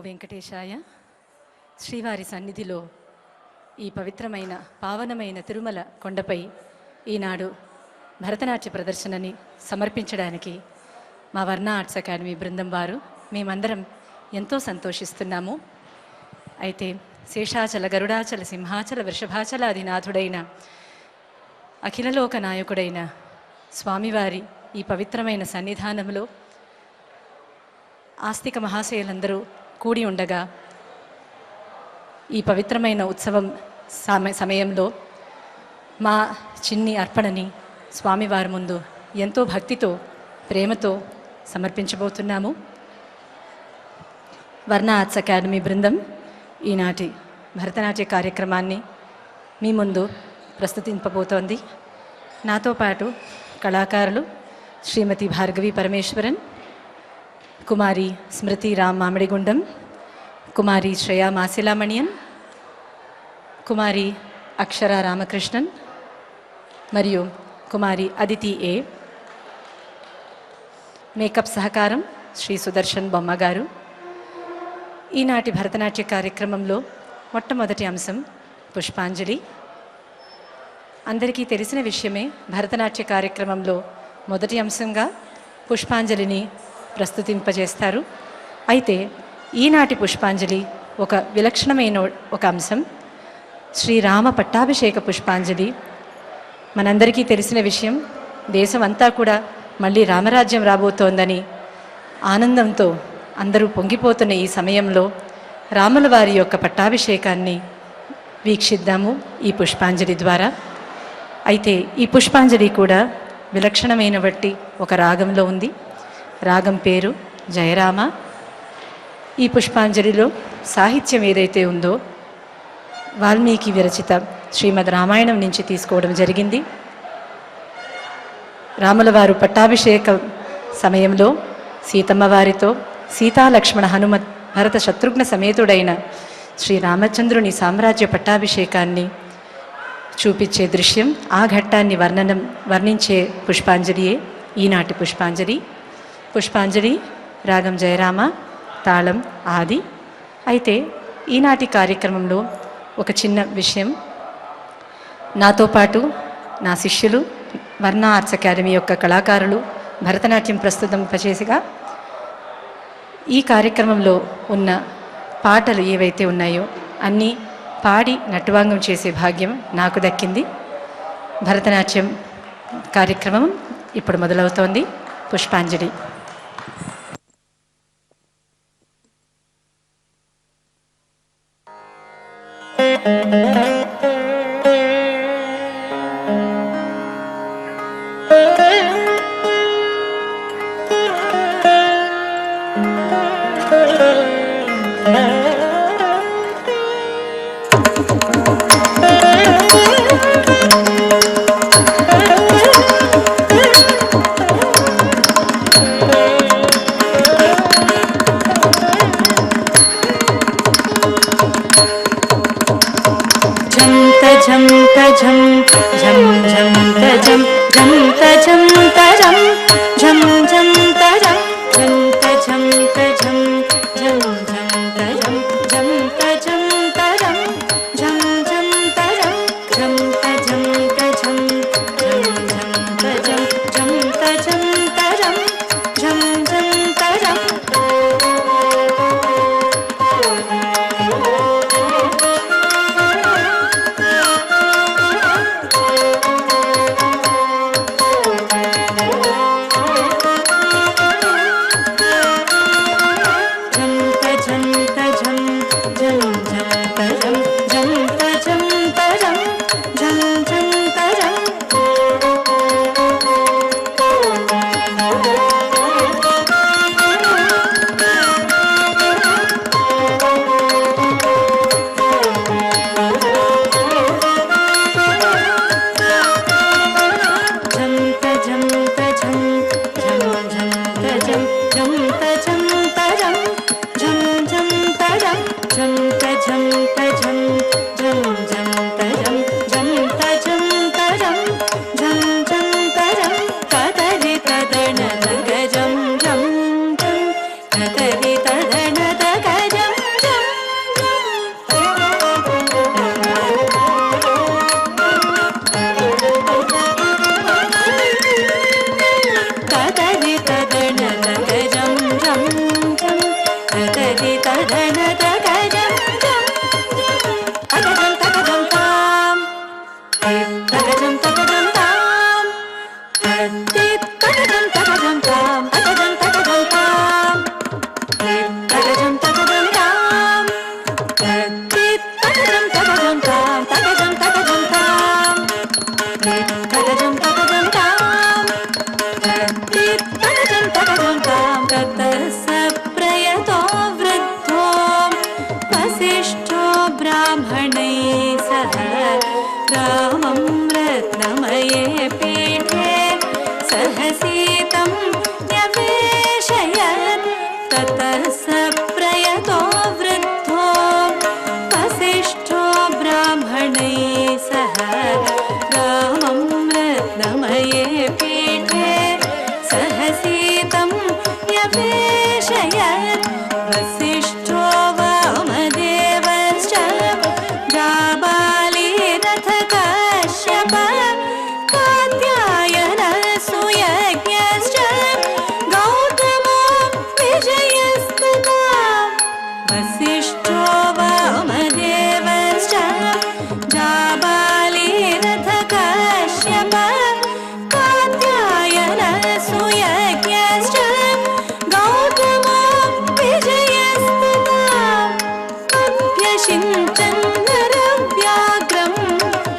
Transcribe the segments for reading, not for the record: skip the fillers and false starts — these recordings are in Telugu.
వెంకటేశాయ. శ్రీవారి సన్నిధిలో ఈ పవిత్రమైన పావనమైన తిరుమల కొండపై ఈనాడు భరతనాట్య ప్రదర్శనని సమర్పించడానికి మా వర్ణ ఆర్ట్స్ అకాడమీ బృందం వారు మేమందరం ఎంతో సంతోషిస్తున్నాము. అయితే శేషాచల గరుడాచల సింహాచల వృషభాచలాధినాథుడైన అఖిలలోక నాయకుడైన స్వామివారి ఈ పవిత్రమైన సన్నిధానంలో ఆస్తిక మహాశయులందరూ కూడి ఉండగా ఈ పవిత్రమైన ఉత్సవం సమయంలో మా చిన్ని అర్పణని స్వామివారి ముందు ఎంతో భక్తితో ప్రేమతో సమర్పించబోతున్నాము. వర్ణ ఆర్ట్స్ అకాడమీ బృందం ఈనాటి భరతనాట్య కార్యక్రమాన్ని మీ ముందు ప్రస్తుతింపబోతోంది. నాతో పాటు కళాకారులు శ్రీమతి భార్గవి పరమేశ్వరన్, కుమారి స్మృతి రామ్ మామిడిగుండం, కుమారి శ్రేయా మాసిలామణియన్, కుమారి అక్షర రామకృష్ణన్ మరియు కుమారి అదితి ఏ. మేకప్ సహకారం శ్రీ సుదర్శన్ బొమ్మ గారు. ఈనాటి భరతనాట్య కార్యక్రమంలో మొట్టమొదటి అంశం పుష్పాంజలి. అందరికీ తెలిసిన విషయమే, భరతనాట్య కార్యక్రమంలో మొదటి అంశంగా పుష్పాంజలిని ప్రస్తుతింపజేస్తారు. అయితే ఈనాటి పుష్పాంజలి ఒక విలక్షణమైన ఒక అంశం, శ్రీరామ పట్టాభిషేక పుష్పాంజలి. మనందరికీ తెలిసిన విషయం, దేశమంతా కూడా మళ్ళీ రామరాజ్యం రాబోతోందని ఆనందంతో అందరూ పొంగిపోతున్న ఈ సమయంలో రాముల వారి యొక్క పట్టాభిషేకాన్ని వీక్షిద్దాము ఈ పుష్పాంజలి ద్వారా. అయితే ఈ పుష్పాంజలి కూడా విలక్షణమైన బట్టి ఒక రాగంలో ఉంది. రాగం పేరు జయరామ. ఈ పుష్పాంజలిలో సాహిత్యం ఏదైతే ఉందో వాల్మీకి విరచిత శ్రీమద్ రామాయణం నుంచి తీసుకోవడం జరిగింది. రాముల వారు పట్టాభిషేక సమయంలో సీతమ్మ వారితో సీతా లక్ష్మణ హనుమత్ భరత శత్రుఘ్న సమేతుడైన శ్రీరామచంద్రుని సామ్రాజ్య పట్టాభిషేకాన్ని చూపించే దృశ్యం, ఆ ఘట్టాన్ని వర్ణించే పుష్పాంజలియే ఈనాటి పుష్పాంజలి. పుష్పాంజలి రాగం జయరామ, తాళం ఆది. అయితే ఈనాటి కార్యక్రమంలో ఒక చిన్న విషయం, నాతో పాటు నా శిష్యులు వర్ణ ఆర్ట్స్ అకాడమీ యొక్క కళాకారులు భరతనాట్యం ప్రస్తుతింపచేసిగా ఈ కార్యక్రమంలో ఉన్న పాటలు ఏవైతే ఉన్నాయో అన్నీ పాడి నటువాంగం చేసే భాగ్యం నాకు దక్కింది. భరతనాట్యం కార్యక్రమం ఇప్పుడు మొదలవుతోంది. పుష్పాంజలి. झम सह रामं रत्नमये पीठे सहसीतं न्यवेशयत् ततः स प्रयतो वृद्धो वसिष्ठो ब्राह्मणैः सह रामं रत्नमये पीठे सहसीतं न्यवेशयत् वसिष्ठो वामदेवश्च जाबाली रथ कश्यप कात्यायनः सुयज्ञश्च गौतमो विजयस्तथा वसिष्ठो वामदेवश्च जाबाली रथ कश्यप कात्यायनः सुयज्ञश्च गौतमो विजयस्तथा अभ्यषिञ्चन्नरव्याघ्रं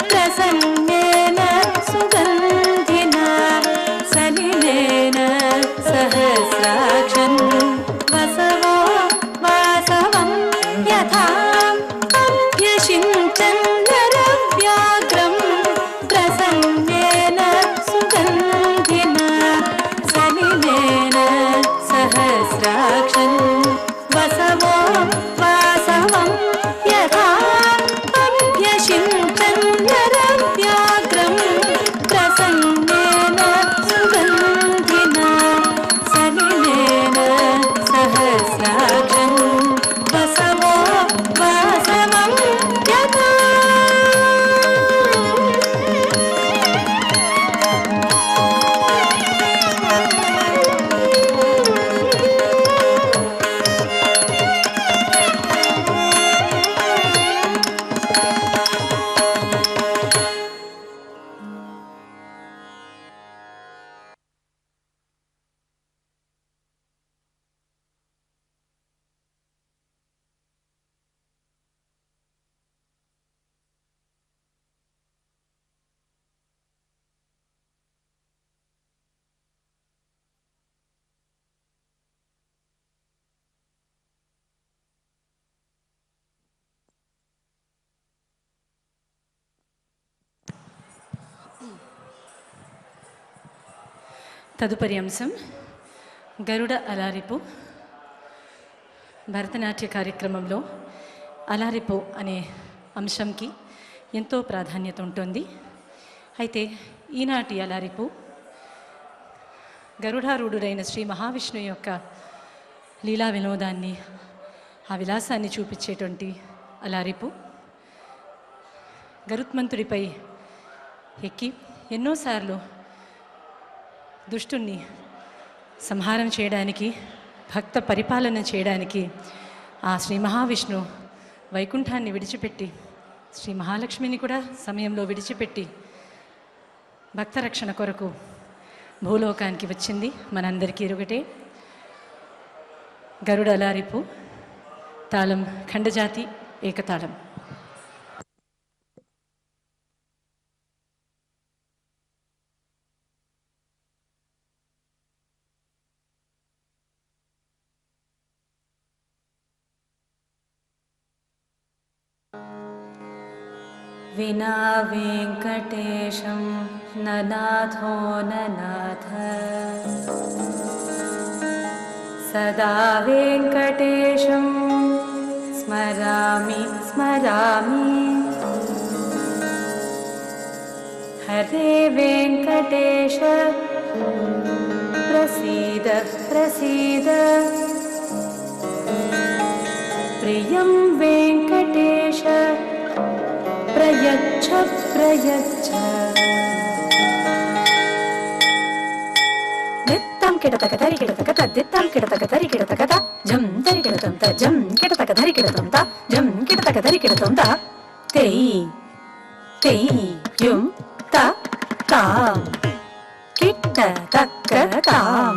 प्रसन्नेन सुगन्धिना सलिलेन सहस्राक्षन् वसवो वासवं यथा अभ्यषिञ्चन्नरव्याघ्रं प्रसन्नेन सुगन्धिना सलिलेन सहस्राक्षन् वसवो वासवं यथा अभ्यषिञ्चन्नरव्याघ्रं प्रसन्नेन सुगन्धिना सलिलेन सहस्राक्षन् वसवो वासवं यथा తదుపరి అంశం గరుడ అలారిపు. భరతనాట్య కార్యక్రమంలో అలారిపు అనే అంశంకి ఎంతో ప్రాధాన్యత ఉంటుంది. అయితే ఈనాటి అలారిపు గరుడారూఢుడైన శ్రీ మహావిష్ణువు యొక్క లీలా వినోదాన్ని, ఆ విలాసాన్ని చూపించేటువంటి అలారిపు. గరుత్మంతుడిపై ఎక్కి ఎన్నోసార్లు దుష్టుణ్ణి సంహారం చేయడానికి, భక్త పరిపాలన చేయడానికి ఆ శ్రీ మహావిష్ణు వైకుంఠాన్ని విడిచిపెట్టి, శ్రీ మహాలక్ష్మిని కూడా సమయంలో విడిచిపెట్టి భక్త రక్షణ కొరకు భూలోకానికి వచ్చింది. మనందరికీ ఎరుగటే. గరుడ అలారిపు. తాళం ఖండజాతి ఏకతాళం. विना वेङ्कटेशं न नाथो न नाथ सदा वेङ्कटेशं स्मरामि स्मरामि हरे वेङ्कटेश प्रसीद प्रसीद प्रियं वेङ्कटेश प्रयच्छ प्रयच्छ दित्तं किडतक धरि किडतक दित्तं किडतक धरि किडतक जं धरि किडतं त जं किडतक धरि किडतं त जं किडतक धरि किडतं त तेई तेई युं त तां किडतक तां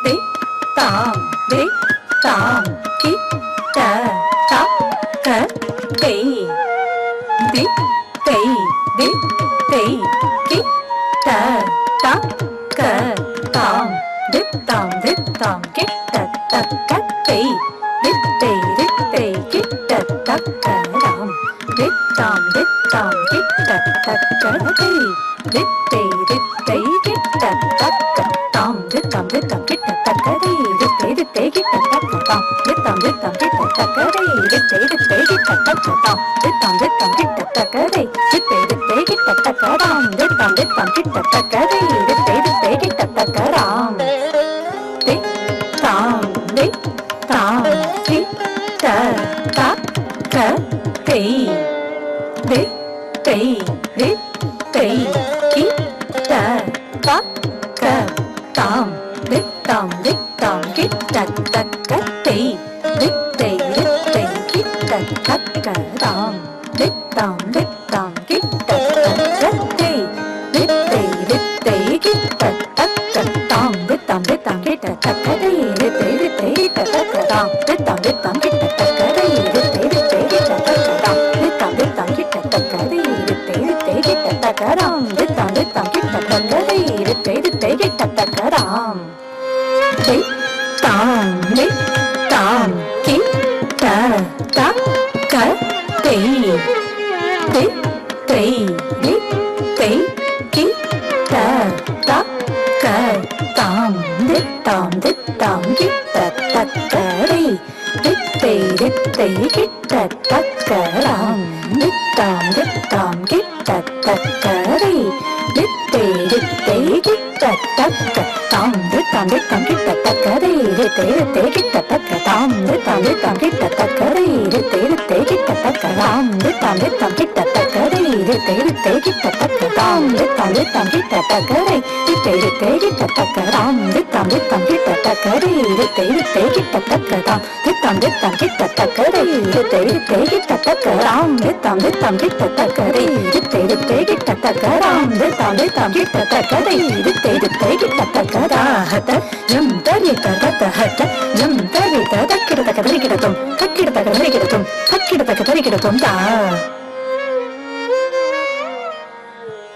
दे तां किडतक तेई दे तेई दे तेई किडतक तां दित्तां दित्तां किडतक तेई दित्तेई दित्तेई किडतक तां दित्तां दित्तां किट्ट तक्कदै दित्तै दित्तै किट्ट तक्क तां दित्तां दित्तां किट्ट तक्कदै दित्तै दित्तै किट्ट तक्क तां दित्तां दित्तां किट्ट तक्कदै दित्तै दित्तै किट्ट तक्क तां दित्तां दित्तां किट्ट तक्कदै दित्तै दित्तै किट्ट तक्क तां दित्तां दित्तां किट्ट तक्कदै दित्तै दित्तै किट्ट तक्क तां दित्तां दित्तां किट्ट तक्कदै दित्तै दित्तै किट्ट तक्क तां दित्तां दित्तां किट्ट तक्कदै दित्तै दित्तै किट्ट तक्क तां दित्तां दित्तां किट्ट तक्कदै दित्तै दित्तै किट्ट तक्क तां दित्तां दित्तां किट्ट तक्कदै दित्तै दित्तै किट्ट तक्क तां दित्तां दित्तां किट्ट तक्कदै दित्तै दित्तै किट्ट तक्क तां दित्तां दित्तां किट्ट तक्कदै दित्तै दित्तै किट्ट तक्क तां दित्तां दित्तां किट्ट तक्कदै दित्तै दित्तै किट्ट तक्क तां दित्तां दित्तां किट्ट तक्कदै दित्तै दित्तै किट्ट तक्क तां दित्तां दित्तां किट्ट तक्कदै दित्तै दित्तै किट्ट तक्क तां दित्तां दित्तां किट्ट तक्कदै दित्तै दित्तै किट्ट तक्क तां दित्तां दित्तां किट्ट तक्कदै दित्तै दित्तै किट्ट तक्क तां दित्तां दित्तां किट्ट तक्कदै दित्तै दित्तै किट्ट तक्क तां दित्तां दित्तां किट्ट तक्कदै दित्तै दित्तै किट्ट तक्क तां दित्तां दित्तां किट्ट तक्कदै दित्तै दित्तै किट्ट तक्क तां दित्तां दित्तां किट्ट तक्कदै दित्तै दित्तै किट्ट तक्क तां दित्तां दित्तां किट्ट तक्कदै दित्तै दित्तै किट्ट तक्क तां दित्तां दित्तां किट्ट तक्कदै दित्तै दित्तै किट्ट तक्क तां दित्तां दित्तां किट्ट तक्कदै दित्तै दित्तै किट्ट तक्क तां हत जं तरित तत हत जं तरित तक्किट तक तरिकिडतुं तक्किट तक तरिकिडतुं तक्किट तक तरिकिडतुं ता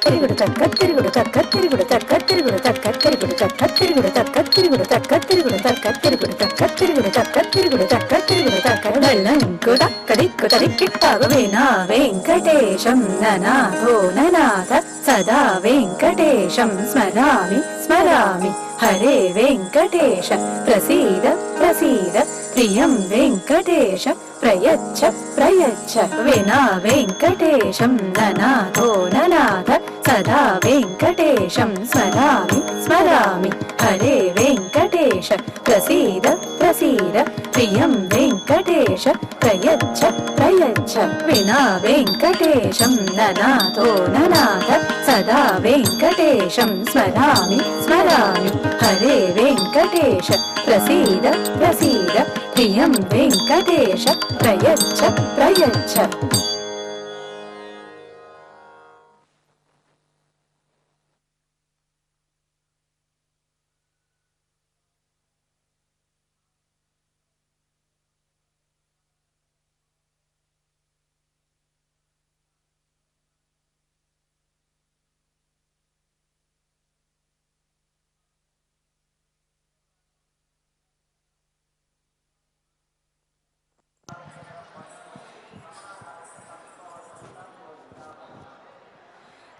तिरिगुडु तक्क तिरिगुडु तक्क तिरिगुडु तक्क तिरिगुडु तक्क तिरिगुडु तक्क तिरिगुडु तक्क तिरिगुडु तक्क तिरिगुडु तक्क तिरिगुडु तक्क तिरिगुडु तक्क तिरिगुडु तक्क तिरिगुडु तक्क दल्लंकु तक्कदिक्कु तरिक्किट्टागुवेना वेङ्कटेशं ननाथो ननाथ सदा वेङ्कटेशं स्मरामि स्मरामि हरे वेङ्कटेश प्रसीद प्रसीद प्रियं वेङ्कटेश प्रयच्छ प्रयच्छ विना वेङ्कटेशं ननाथो ननाथ सदा वेङ्कटेशं स्मरामि स्मरामि हरे वेङ्कटेश प्रसीद प्रसीद प्रियं वेङ्कटेश प्रयच्छ प्रयच्छ विना वेङ्कटेशं ननाथो ननाथ सदा वेङ्कटेशं स्मरामि स्मरामि हरे वेङ्कटेश प्रसीद प्रसीद प्रियं वेङ्कटेश प्रयच्छ प्रयच्छ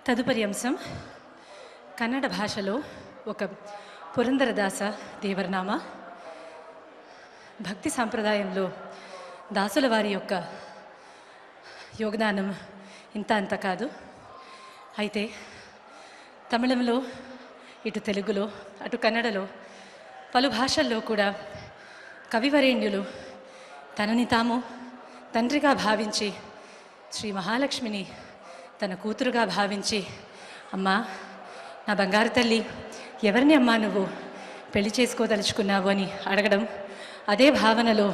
తదుపరి అంశం కన్నడ భాషలో ఒక పురందరదాస దేవరనామ. భక్తి సాంప్రదాయంలో దాసుల వారి యొక్క యోగదానం ఇంత అంత కాదు. అయితే తమిళంలో, ఇటు తెలుగులో, అటు కన్నడలో, పలు భాషల్లో కూడా కవివరేణ్యులు తనని తాము తండ్రిగా భావించి శ్రీ మహాలక్ష్మిని తన కూతురుగా భావించి, అమ్మా నా బంగారు తల్లి, ఎవరిని అమ్మా నువ్వు పెళ్లి చేసుకోదలుచుకున్నావు అని అడగడం, అదే భావనలో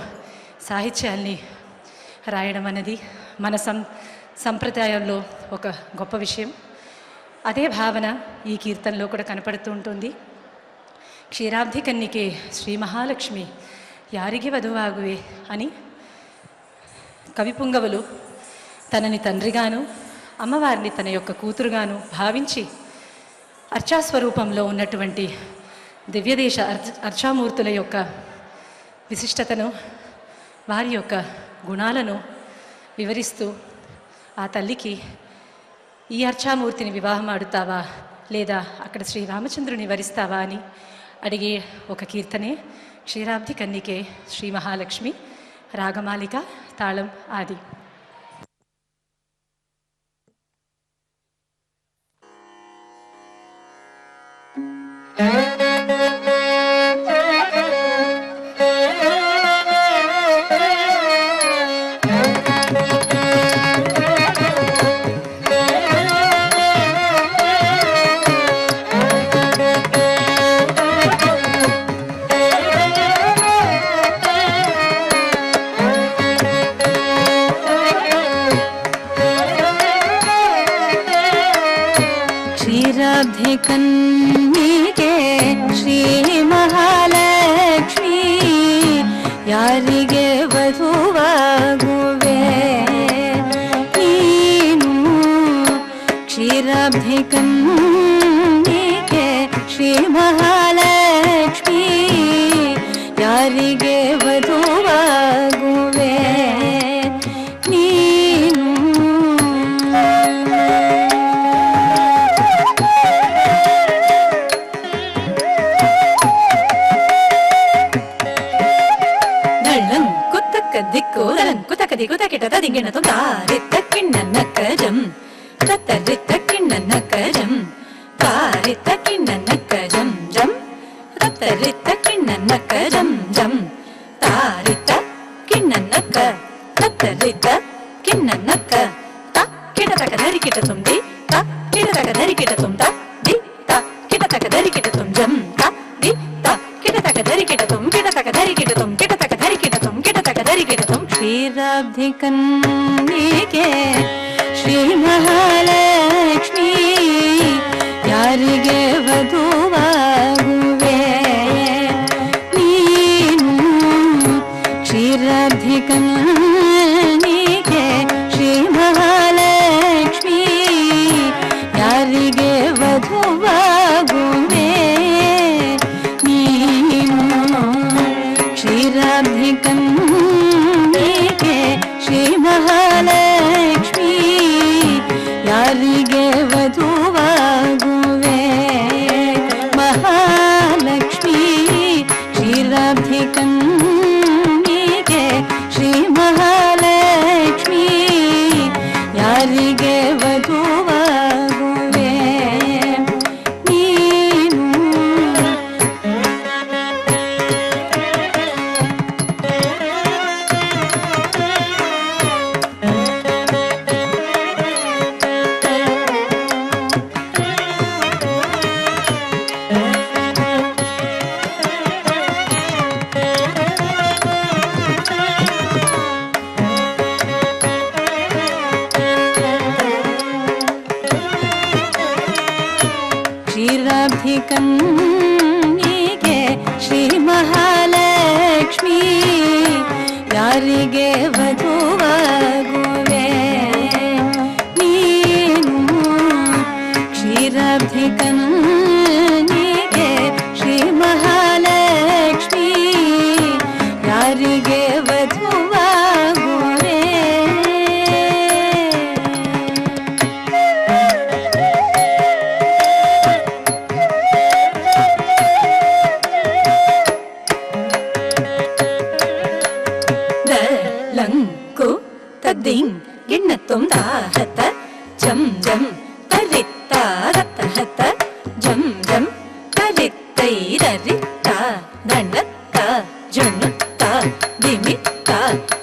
సాహిత్యాల్ని రాయడం అన్నది మన సంప్రదాయంలో ఒక గొప్ప విషయం. అదే భావన ఈ కీర్తనలో కూడా కనపడుతూ ఉంటుంది. క్షీరాబ్ధి కన్నికే శ్రీ మహాలక్ష్మి యారికి వధువాగువే అని కవిపుంగవులు తనని తండ్రిగాను అమ్మవారిని తన యొక్క కూతురుగాను భావించి అర్చాస్వరూపంలో ఉన్నటువంటి దివ్యదేశ అర్చామూర్తుల యొక్క విశిష్టతను, వారి యొక్క గుణాలను వివరిస్తూ ఆ తల్లికి ఈ అర్చామూర్తిని వివాహం ఆడుతావా లేదా అక్కడ శ్రీరామచంద్రుని వరిస్తావా అని అడిగే ఒక కీర్తనే క్షీరాబ్ది కన్నికే శ్రీ మహాలక్ష్మి, రాగమాలిక, తాళం ఆది. ಕನ್ನಿಗೆ ಶ್ರೀ ಮಹಾಲಕ್ಷ್ಮಿ ಯಾರಿಗೆ ವಧುವಾಗುವೆ ನೀನು. ಕ್ಷೀರಾಬ್ಧಿ ಕನ್ನಿಗೆ ಶ್ರೀ ಮಹಾಲಕ್ಷ್ಮಿ ಯಾರಿಗೆ ವಧುವಾಗುವೆ ನೀನು. కుతకదిగుతకిటత దింగినతో తారిత్తకిన్నన్నక్కజం తత్తరిత్తకిన్నన్నక్కజం తారిత్తకిన్నన్నక్కజం జం తత్తరిత్తకిన్నన్నక్కజం జం తారిత్తకిన్నన్నక్క తత్తరిత్తకిన్నన్నక్క త కిటతక ధరికిటతుం ది త కిటతక ధరికిటతుం త ది త కిటతక ధరికిటతుం జం త ది త కిటతక ధరికిటతుం కిటతక ధరికిటతుం కిటతక ధరికిటతుం కిటతక ధరికిటతుం. ಕ್ಷೀರಾಬ್ಧಿ ಕನ್ನಿಗೆ ಶ್ರೀ ಮಹಾಲಕ್ಷ್ಮಿ ಯಾರಿಗೆ ವಧುವಾಗುವೆ ನೀನು. ಕ್ಷೀರಾಬ್ಧಿ ಕನ್ನಿಗೆ ಶ್ರೀ ಮಹಾಲಕ್ಷ್ಮಿ ಯಾರಿಗೆ ವಧುವಾಗುವೆ ನೀನು. ಕ್ಷೀರಾಬ್ಧಿ ಕನ್ನಿಗೆ ಶ್ರೀ ಮಹಾಲಕ್ಷ್ಮಿ ಯಾರಿಗೆ ವಧುವಾಗುವೆ ಮಹಾಲಕ್ಷ್ಮಿ. ಕ್ಷೀರಾಬ್ಧಿ ಕನ್ನಿಗೆ ಶ್ರೀ ಮಹಾಲಕ್ಷ್ಮಿ ಯಾರಿಗೆ ವಧುವಾಗುವೆ ನೀನು. ಕ್ಷೀರಾಬ್ಧಿ ಕನ್ನಿಗೆ ಶ್ರೀ ಮಹಾಲಕ್ಷ್ಮಿ ಯಾರಿಗೆ ವಧುವಾಗುವೆ ನೀನು. ಕ್ಷೀರಾಬ್ಧಿ ಕನ್ನಿಗೆ ಶ್ರೀ ಮಹಾಲಕ್ಷ್ಮಿ ಯಾರಿಗೆ ವಧುವಾಗುವೆ. ಲಂಕು ತದ್ದಿಂಗ್ ಗಿಣ್ಣತ್ತುಂ ತಾಹತ ಜಂ ಜಂ ತರಿತ್ತ ರತ್ತ ಹತ ಜಂ ಜಂ ತರಿತ್ತೈರರಿತ್ತ ದಂಡತ್ತ ಜುಣ್ಣುತ್ತ ದಿಮಿತ್ತ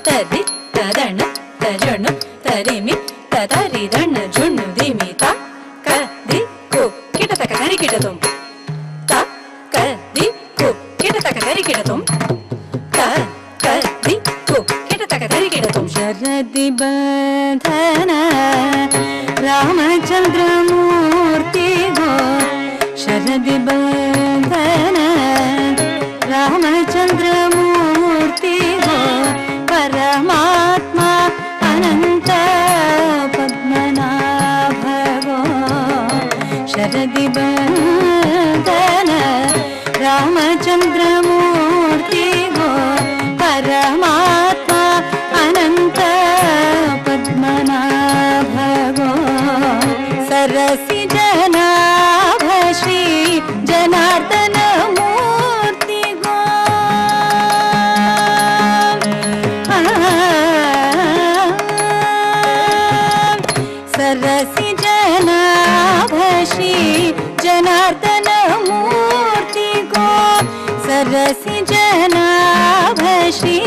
ತರಿತ್ತ ದಣತ್ತ ಜುಣ್ಣು ತರಿಮಿತ್ತ ತರಿದಣ್ಣ ಜುಣ್ಣು ದಿಮಿತ ಕ ದಿ ಕು ಕಿಟತಕ ಧರಿಕಿಟತುಂ ತ ಕ ದಿ ಕು ಕಿಟತಕ ಧರಿಕಿಟತುಂ ತ ಕ ದಿ ಕು ಕಿಟತಕ ಧರಿಕಿಟತುಂ. ಶರದಿ ಬಂಧನ ರಾಮಚಂದ್ರ ಮೂರ್ತಿಗೋ ಶರದಿ ಬಂಧನ ರಾಮಚಂದ್ರ ಮೂರ್ತಿಗೋ ಪರಮಾತ್ಮ ಅನಂತ ಪದ್ಮನಾಭಗೋ ಶರದಿ ಬಂಧನ ರಾಮಚಂದ್ರ ಮೂರ್ತಿಗೋ ಪರಮಾತ್ಮ ಅನಂತ ಪದ್ಮನಾಭ सरसि जनाभ श्री जनार्दन मूर्ति गो सरसि जनाभ श्री जनार्दन मूर्ति गो सरसि जनाभ श्री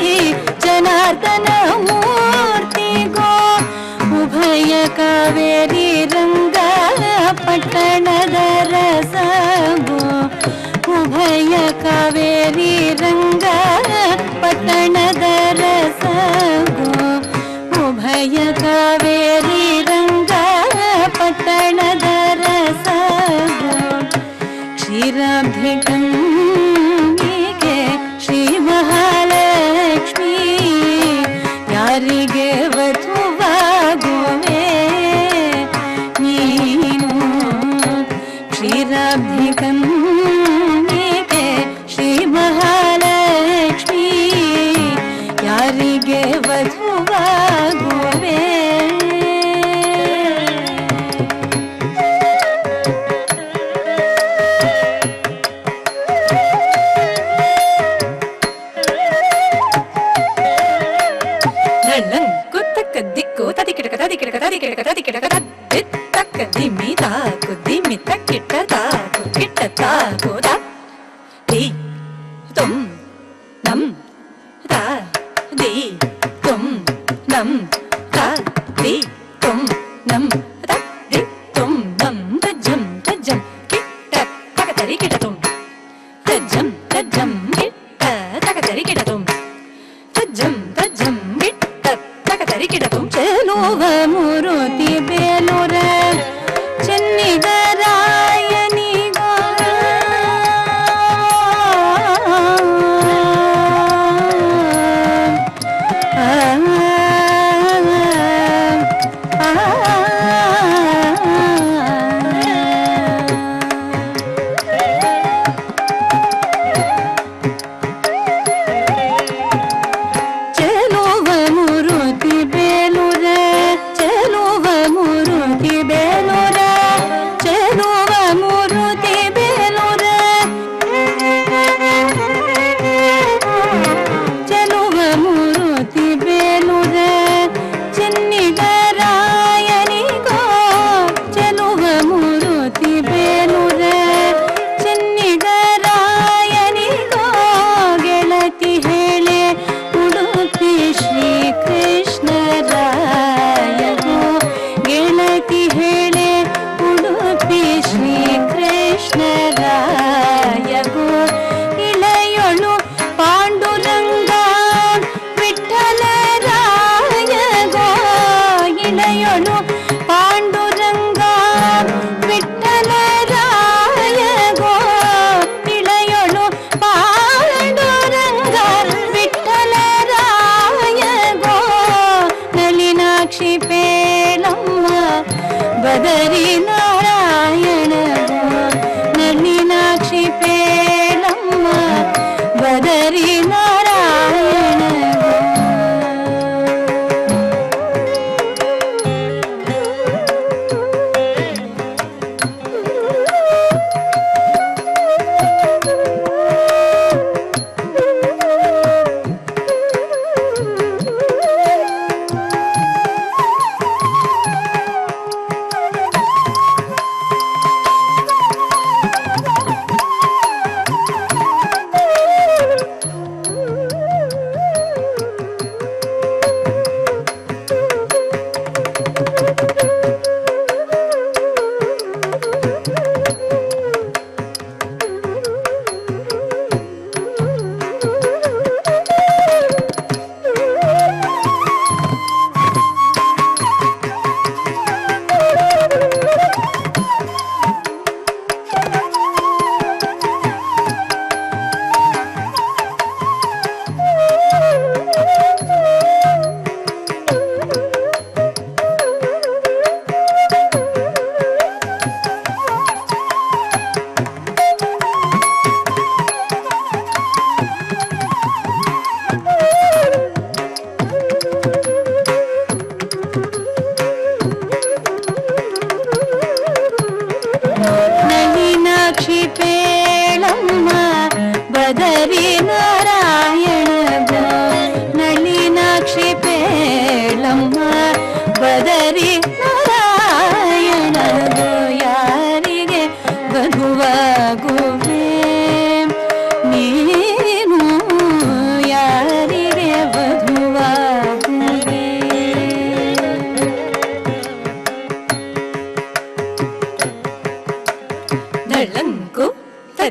जनार्दन मूर्ति गो उभय कावेरी रंग पಟ್ಟणद रसगो उभय कावेरी रंग पಟ್ಟणद रसगो उभय कावेरी रंग पಟ್ಟणद रसगो क्षीराब्धिकन्निके ಶ್ರೀ ಮಹಾಲಕ್ಷ್ಮಿ ಯಾರಿಗೆ ವಧುವಾಗುವೆ ನೀನು ಕ್ಷೀರಾಬ್ಧಿಕನ್ನಿಕೆ ಶ್ರೀ ಮಹಾಲಕ್ಷ್ಮಿ ಯಾರಿಗೆ ವಧುವಾಗುವೆ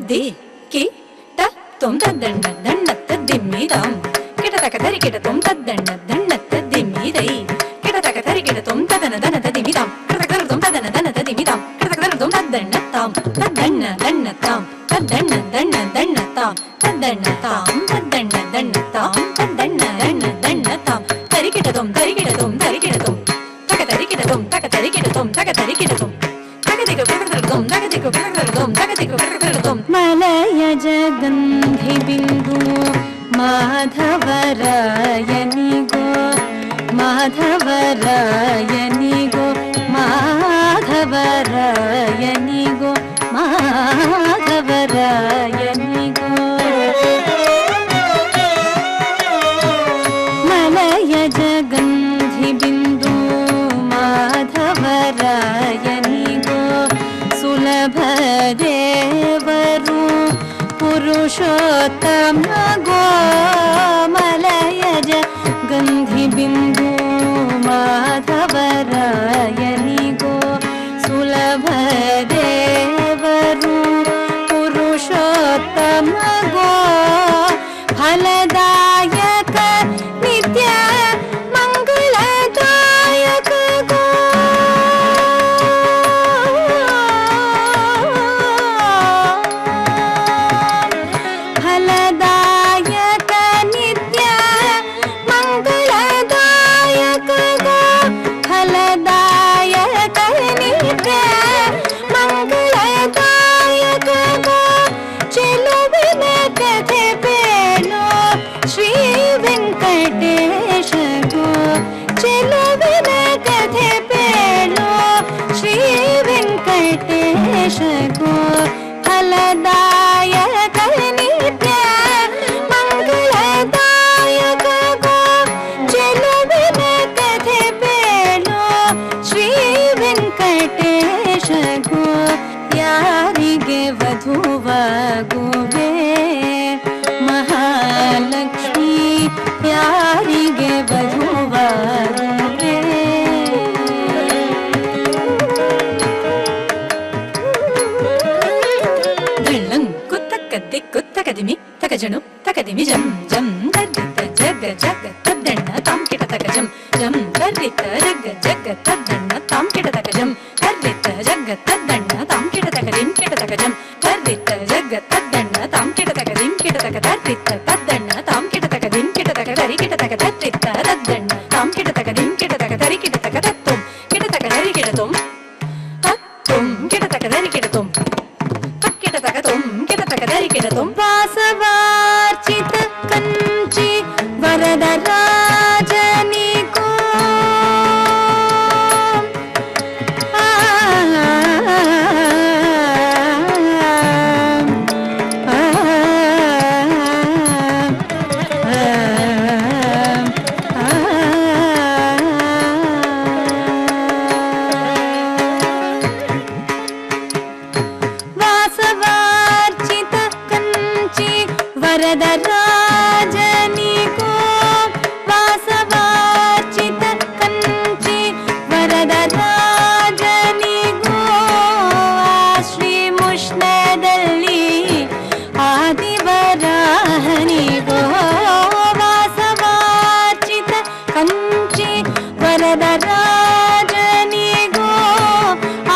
ತದ್ದಿ ಕಿ ಟ ತೊಂ ತದ್ದಣ್ಣ ದಣ್ಣತ್ತ ದಿಮ್ಮಿದಾಂ ಕಿಟತಕ ಧರಿ ಕಿಟ ತೊಂ ತದ್ದಣ್ಣ ದಣ್ಣತ್ತ ದಿಮ್ಮಿದೈ ಕಿಟತಕ ಧರಿ ಕಿಟ ತೊಂ ತದನ ದನದ ದಿಮಿದಾಂ ಕಿಟತಕ ಧರ ತೊಂ ತದನ ದನದ ದಿಮಿದಾಂ ಕಿಟತಕ ಧರ ತೊಂ ತದ್ದಣ್ಣ ತಾಂ ತದ್ದಣ್ಣ ದಣ್ಣ ತಾಂ ತದ್ದಣ್ಣ ದಣ್ಣ ದಣ್ಣ ತಾಂ ತದ್ದಣ್ಣ ತಾಂ ತದ್ದಣ್ಣ ದಣ್ಣ ತಾಂ ತದ್ದಣ್ಣ ದಣ್ಣ ದಣ್ಣ ತಾಂ ತರಿಕಿಟ ತೊಂ ತರಿಕಿಟ ತೊಂ ತರಿಕಿಟ ತೊಂ ತಕ ತರಿಕಿಟ ತೊಂ ತಕ ತರಿಕಿಟ ತೊಂ ತಕ ತರಿಕಿಟ ತೊಂ ಮಲಯಜ ಗಂಧಿ ಬಿಂದು ಮಾಧವರಾಯನಿಗೋ ಮಾಧವರಾಯನಿಗೋ ಮಾಧವರಾಯನಿಗೋ ಮಾಧವರಾಯನಿಗೋ ಮಲಯಜ ಗಂಧಿ ಬಿಂದು ಮಾಧವರಾಯನಿಗೋ ಸುಲಭ ದೇವರು ಪುರುಷೋತ್ತಮ ಗೋ ಮಲಯಜ ಗಂಧಿ ಬಿಂದು ಮಾಧವರಾಯನಿಗೋ ಸುಲಭ ದೇವರು ಪುರುಷೋತ್ತಮ ಗೋ ಫಲದಾಯಕ ನಿತ್ಯ ಮಂಗಳದಾಯಕ ಗೋ ಫಲದಾಯಕ ನಿತ್ಯ ಮಂಗಳದಾಯಕ ಗೋ ಫಲದಾಯಕ ನಿತ್ಯ ಮಂಗಳದಾಯಕ ಗೋ ಚೆಲುವಿನ ಕಥೆ ಬೇಳೋ ಶ್ರೀ ವೆಂಕಟೇಶ ಗೋ ಚೆಲುವಿನ ಕಥೆ ಬೇಳೋ ಶ್ರೀ ವೆಂಕಟೇಶ ಗೋ ಫಲದಾಯಕ ನಿತ್ಯ ಮಂಗಳದಾಯಕ ಗೋ ಚೆಲುವಿನ ಕಥೆ ಬೇಳೋ ಶ್ರೀ ವೆಂಕಟೇಶ ಗೋ ಯಾರಿಗೆ ವಧುವಾಗುವೆ ಮಹಾಲಕ್ಷ್ಮಿ ಯಾರಿಗೆ ವಧುವಾಗುವೆ ದಳ್ಳಂ ಕುತ್ತಕ್ಕ ದಿಕ್ಕುತ್ತಕ ದಿಮಿ ತಕ ಜಣು ತಕ ದಿಮಿ ಜಂ ಜಂ ತದ್ದಿತ್ತ ಜಗ ಜಗ ತದ್ದಣ್ಣ ತಾಂ ಕಿಟ ತಕ ಜಂ ಜಂ ತದ್ದಿತ್ತ ಜಗ ಜಗ ತದ್ದಣ್ಣ ತಾಂ ಕಿಟ ತಕ ಜಂ ತದ್ದಿತ್ತ ಜಗ ತದ್ದಣ್ಣ ತಾಂ ಕಿಟ ತಕ ದಿಂ ಕಿಟ ತಕ ಜಂ ತದ್ದಿತ್ತ ಜಗ ತದ್ದಣ್ಣ ತಾಂ ಕಿಟ ತಕ ದಿಂ ಕಿಟ ತಕ ತದ್ದಿತ್ತ ತದ್ದಣ್ಣ ತಾಂ ಕಿಟ ತಕ ದಿಂ ಕಿಟ ತಕ ತರಿ ಕಿಟ ತಕ ತದ್ದಿತ್ತ ತದ್ದಣ್ಣ ತಾಂ ಕಿಟ ತಕ ದಿಂ ಕಿಟ ತಕ ತರಿ ಕಿಟ ತಕ ತತ್ತುಂ ಕಿಟ ತಕ ತರಿ ಕಿಟ ತುಂ ತತ್ತುಂ ಕಿಟ ತಕ ತರಿ ಕಿಟ ತುಂ ಕಿಟ ತಕ ತುಂ ಕಿಟ ತಕ ತರಿ ಕಿಟ ತುಂ ವಾಸವಾರ್ಚಿತ ಕಂಚಿ ವರದ ರಾಜನಿಗೋ ವಾಸವಾರ್ಚಿತ ಕಂಚಿ ವರದ ರಾಜನಿಗೋ ವಾಸವಾರ್ಚಿತ ಕಂಚಿ ವರದ ರಾಜನಿಗೋ ಶ್ರೀ ಮುಷ್ಣದಲ್ಲಿ ಆದಿವರಾಹನಿಗೋ ವಾಸವಾರ್ಚಿತ ಕಂಚಿ ವರದ ರಾಜನಿಗೋ ಆ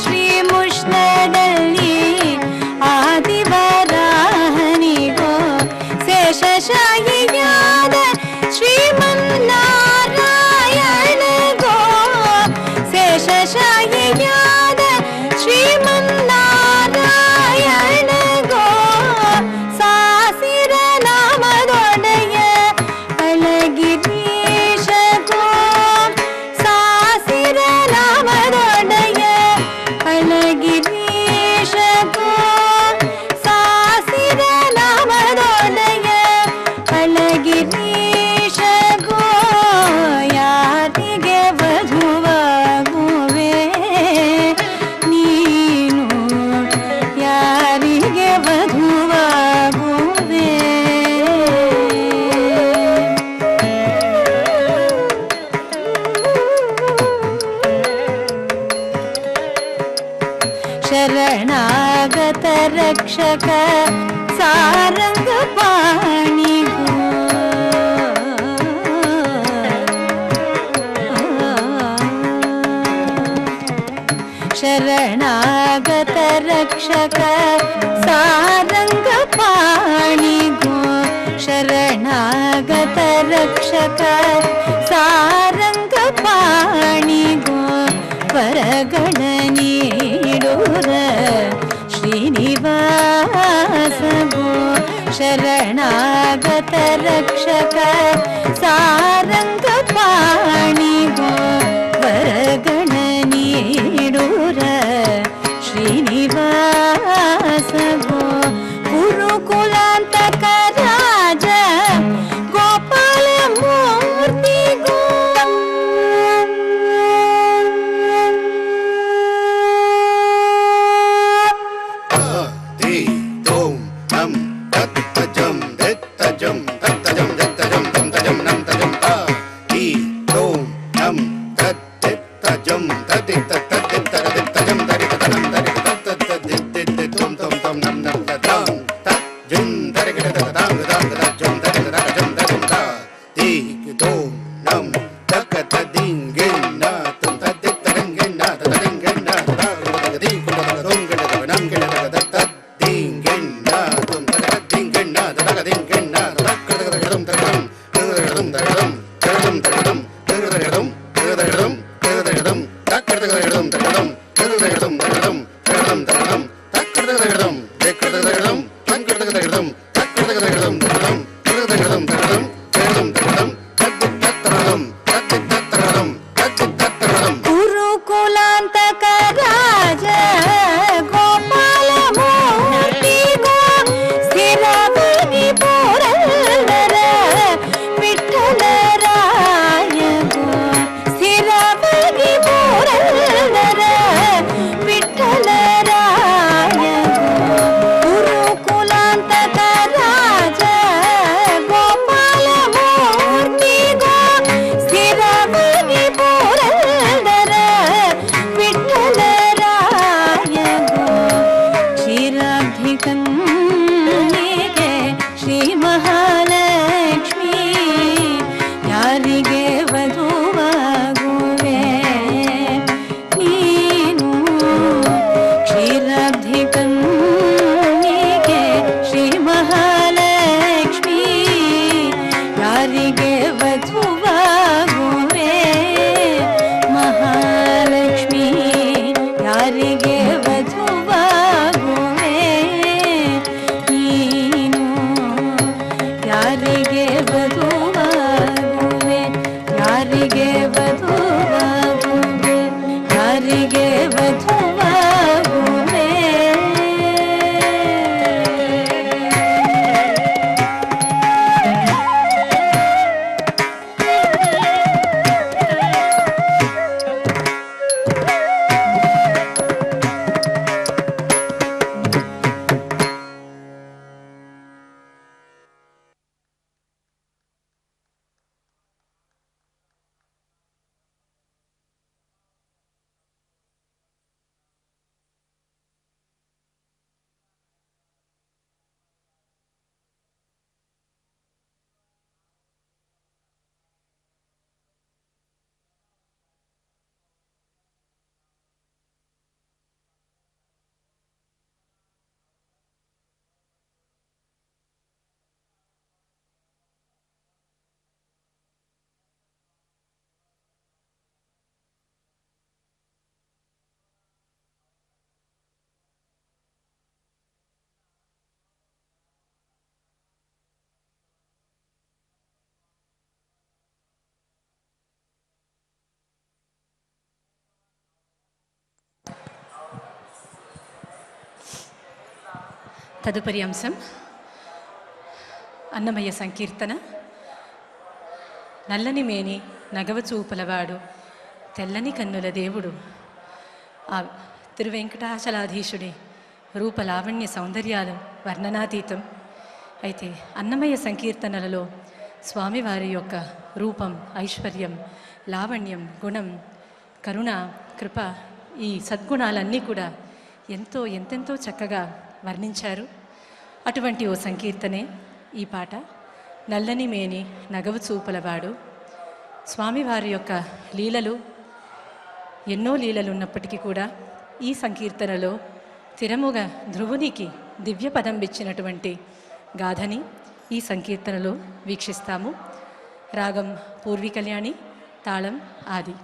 ಶ್ರೀ ಮುಷ್ಣದಲ್ಲಿ ಆದಿವರಾಹನಿಗೋ ಶೇಷಶಾಹಿಯಾದ ಶ್ರೀಮನ್ನಾರಾಯಣಗೋ ಶೇಷಶಾಹಿಯಾದ ಶ್ರೀಮನ್ನಾರಾಯಣಗೋ ಸಾಸಿರ ನಾಮದೊಡೆಯ ಅಳಗಿರೀಶ ಗೋ ಸಾಸಿರ ನಾಮದೊಡೆಯ ಅಳಗಿರೀಶ ಗೋ ಸಾಸಿರ ನಾಮದೊಡೆಯ ಅಳಗಿರೀಶ ಗೋ ಯಾರಿಗೆ ವಧುವಾಗುವೆ ನೀನು ಶರಣಾಗತ ರಕ್ಷಕ ಸಾರಂಗ ಪಾಣಿಗೂ ಶರಣಾಗತ ರಕ್ಷಕ ಸಾರಂಗ ಪಾಣಿಗೂ ಶರಣಾಗತ ರಕ್ಷಕ ಸಾರಂಗ ಪಾಣಿಗೂ ವರಗಳ ನೀಡುರ ಶ್ರೀನಿವಾಸಗೋ ಶರಣಾಗತ ರಕ್ಷಕ ಸಾರಂಗ ಪಾಣಿಗೋ ವರಗಳ ನೀಡುರ ಶ್ರೀನಿವಾಸಗೋ ಗುರುಕುಲಾಂತಕ ರಾಜ ಗೋಪಾಲ ಮೂರ್ತಿಗೋ తదుపరి అంశం అన్నమయ్య సంకీర్తన. నల్లని మేని నగవ చూపలవాడు తెల్లని కన్నుల దేవుడు. ఆ తిరువెంకటాచలాధీశుడి రూపలావణ్య సౌందర్యాలు వర్ణనాతీతం. అయితే అన్నమయ్య సంకీర్తనలలో స్వామివారి యొక్క రూపం, ఐశ్వర్యం, లావణ్యం, గుణం, కరుణ, కృప, ఈ సద్గుణాలన్నీ కూడా ఎంతెంతో చక్కగా వర్ణించారు. అటువంటి ఓ సంకీర్తనే ఈ పాట. నల్లని మేని నగవు చూపులవాడు. స్వామివారి యొక్క లీలలు ఎన్నో లీలలు ఉన్నప్పటికీ కూడా ఈ సంకీర్తనలో స్థిరముగా ధ్రువునికి దివ్య పదం ఇచ్చినటువంటి గాథని ఈ సంకీర్తనలో వీక్షిస్తాము. రాగం పూర్వీ కళ్యాణి, తాళం ఆది.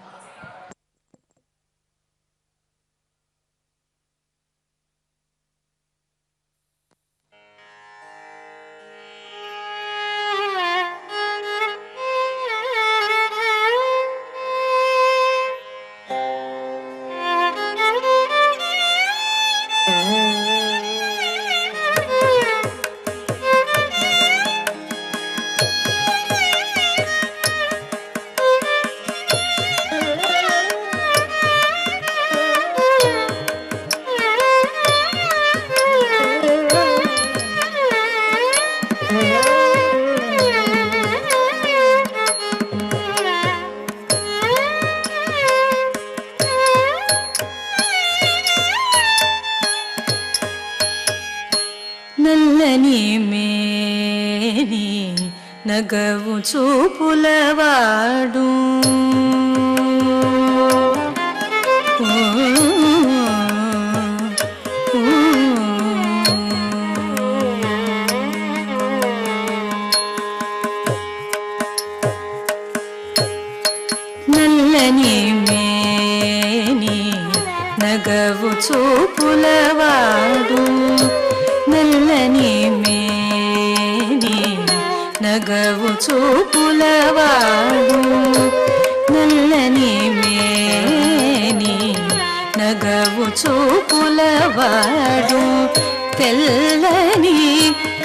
నల్లని మేని నగవు చూపులవాడు నల్లని మేని నగవు చూపులవాడు నల్లని మేని నగవు చూపులవాడు నల్లని మేని నగవు చూపులవాడు తెల్లని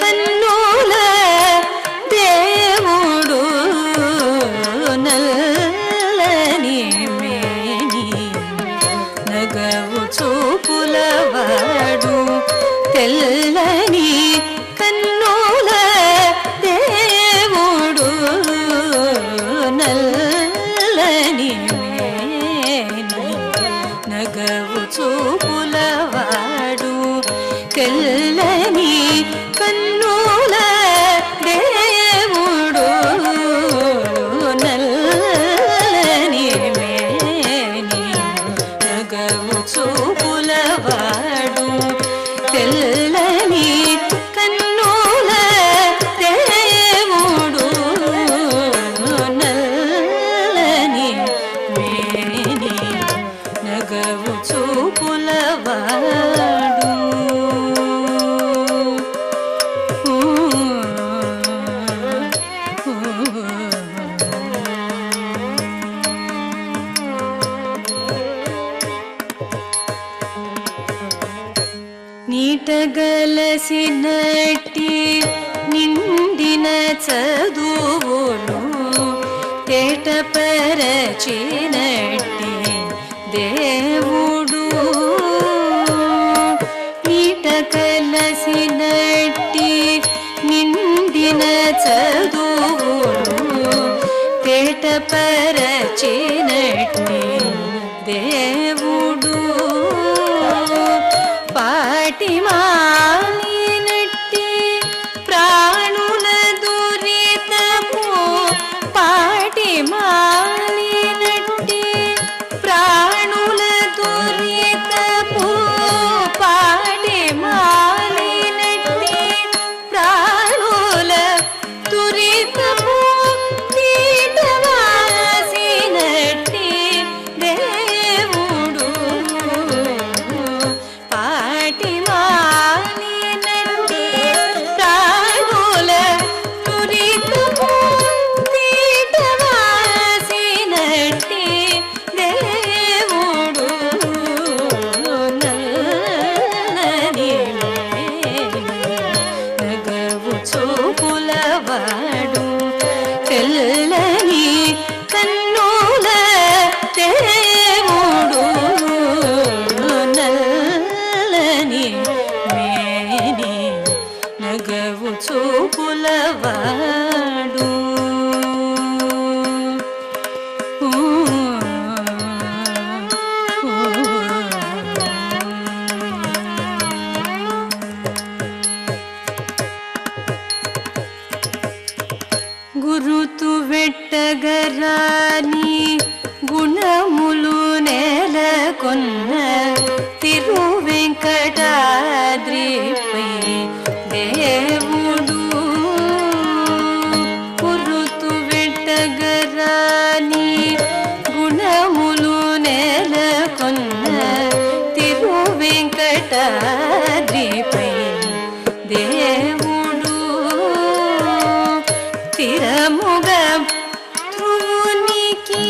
కన్నుల దేవుడు నల్లని మేని నగవు చూపులవాడు తెల్లని కన్నుల దేవుడు నల్లని మేని నగవు చూపులవాడు తెల్లని కన్నుల దేవుడు నల్లని మేని నగవు చూపులవాడు తెల్లని కన్నుల దేవుడు నల్లని మేని నగవు చూపులవాడు నీటగలసినట్టి నిండిన చదువులు తేటపరచినట్టి దేవుడు నీటగలసినట్టి నిండిన చదువులు తేటపరచినట్టి దేవుడు పాటి మాలినట్టి ప్రాణుల దురితము పాటి మాలినట్టి ప్రాణుల దురితము పాటి మాలినట్టి ప్రాణుల దురితము తీటవాసినట్టి దేవుడు పాటి మాలి వెంకటాద్రిపై దేవుడు తిరముగ ధ్రువునికి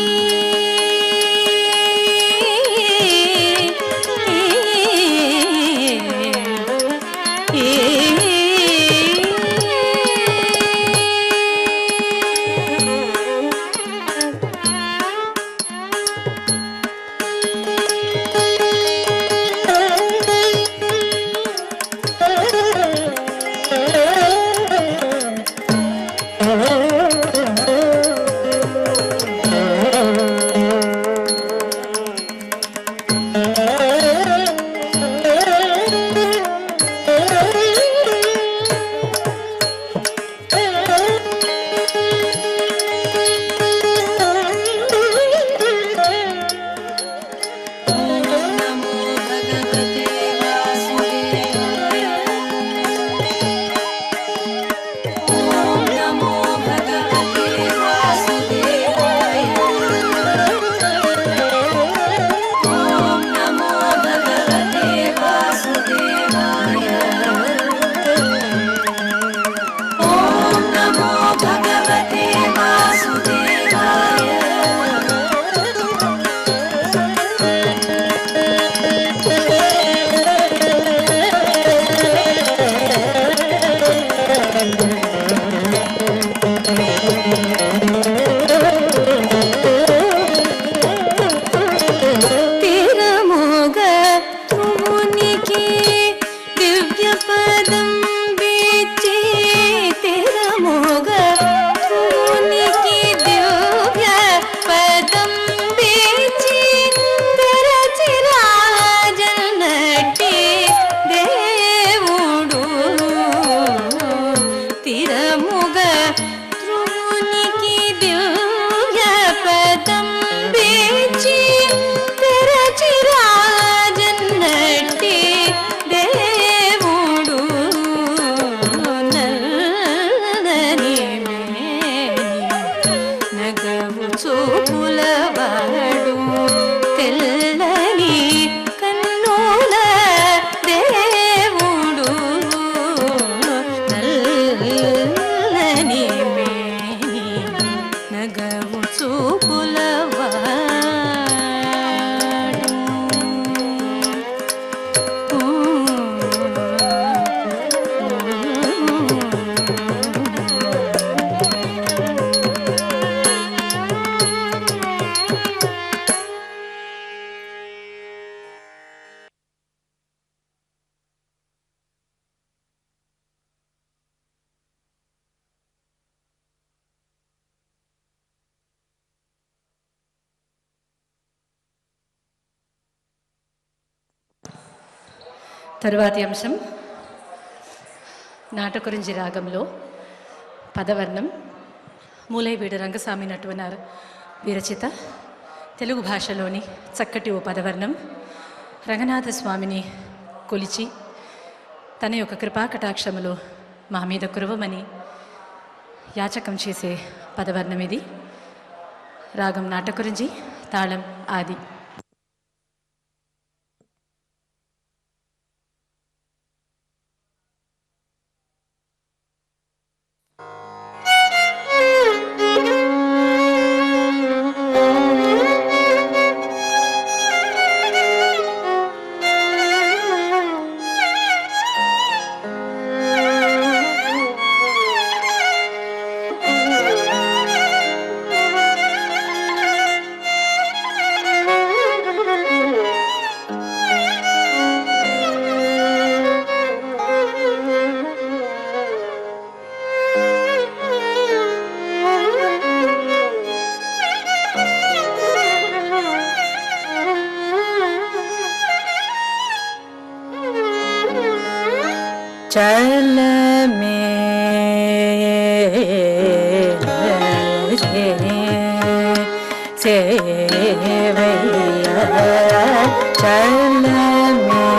తరువాతి అంశం నాటకురించి రాగంలో పదవర్ణం మూలైవీడు రంగస్వామి నటువనారు విరచిత తెలుగు భాషలోని చక్కటి ఓ పదవర్ణం రంగనాథ స్వామిని కొలిచి తన యొక్క కృపాకటాక్షములు మా మీద కురవమని యాచకం చేసే పదవర్ణం ఇది. రాగం నాటకురించి, తాళం ఆది. चल में सेवैया चल में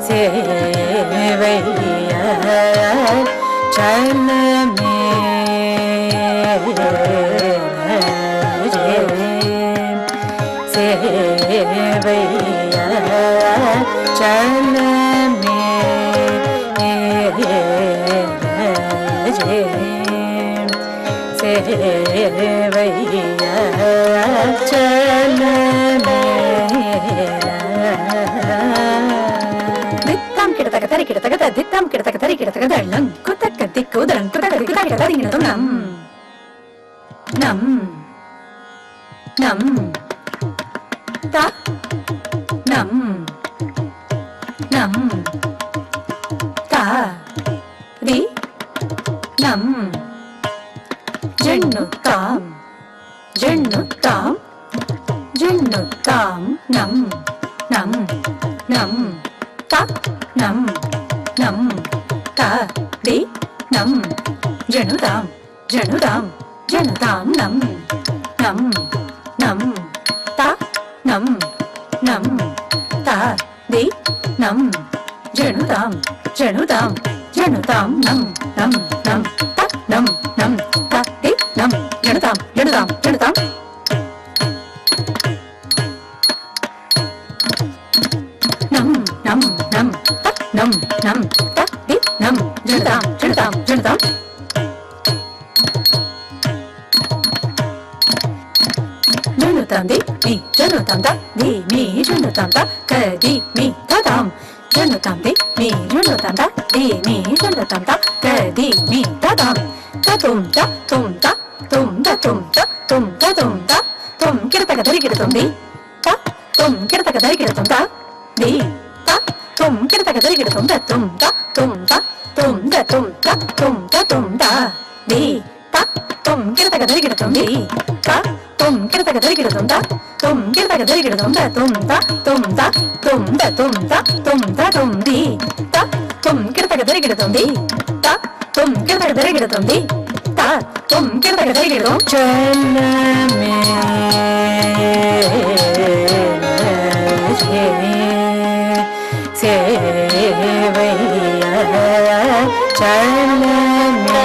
सेवैया चल में தித்தாம் கிடத்தக தரி கிடத்தக தித்தாம் கிடத்தக தரி கிடத்தக தள்ளம் குத்தக்க திக்கு தரன் குத்தக திக்கு தக தரிங்கினதும் நம் நம் நம் த நம் நம் த ரி நம் ஜென்னுத்தாம் ஜென்னுத்தாம் ஜென்னுத்தாம் நம் நம் நம் த நம் நம் த ரி நம் ஜெனுதாம் ஜெனுதாம் ஜெனுதாம் நம் நம் நம் த நம் நம் த ரி நம் ஜெனுதாம் ஜெனுதாம் ஜெனுதாம் நம் நம் நம் த நம் நம் த ரி நம் ஜெனுதாம் ஜெனுதாம் ஜெனுதாம் நம் நம் நம் த நம் நம் த ரி நம் ஜெனுதாம் ஜெனுதாம் ஜெனுதாம் ஜெனுதாம் தி மீ ஜெனுதாம் த தி மீ ஜெனுதாம் த க தி மீ த தாம் ஜெனுதாம் தி மீ ஜெனுதாம் த தி மீ ஜெனுதாம் த க தி மீ த தாம் த தும் த தும் த தும் த தும் த தும் த தும் த தும் கிடத்தக தரி கிடத்தும் தி த தும் கிடத்தக தரி கிடத்தும் த தி த தும் கிடத்தக தரி கிடத்தும் த தும் த தும் த தும் த தும் த தும் த தும் த தி த தும் கிடத்தக தரி கிடத்தும் தி த தும் கிடத்தக தரி கிடத்தும் த தும் கிடத்தக தரி கிடத்தும் த தும் த தும் த தும் த தும் த தும் த தும் தி த தும் கிடத்தக தரி கிடத்தும் தி த தும் கிடத்தக தரி கிடத்தும் தி த தும் கிடத்தக தரி கிடத்தும் செல்லமே சேவையா செல்லமே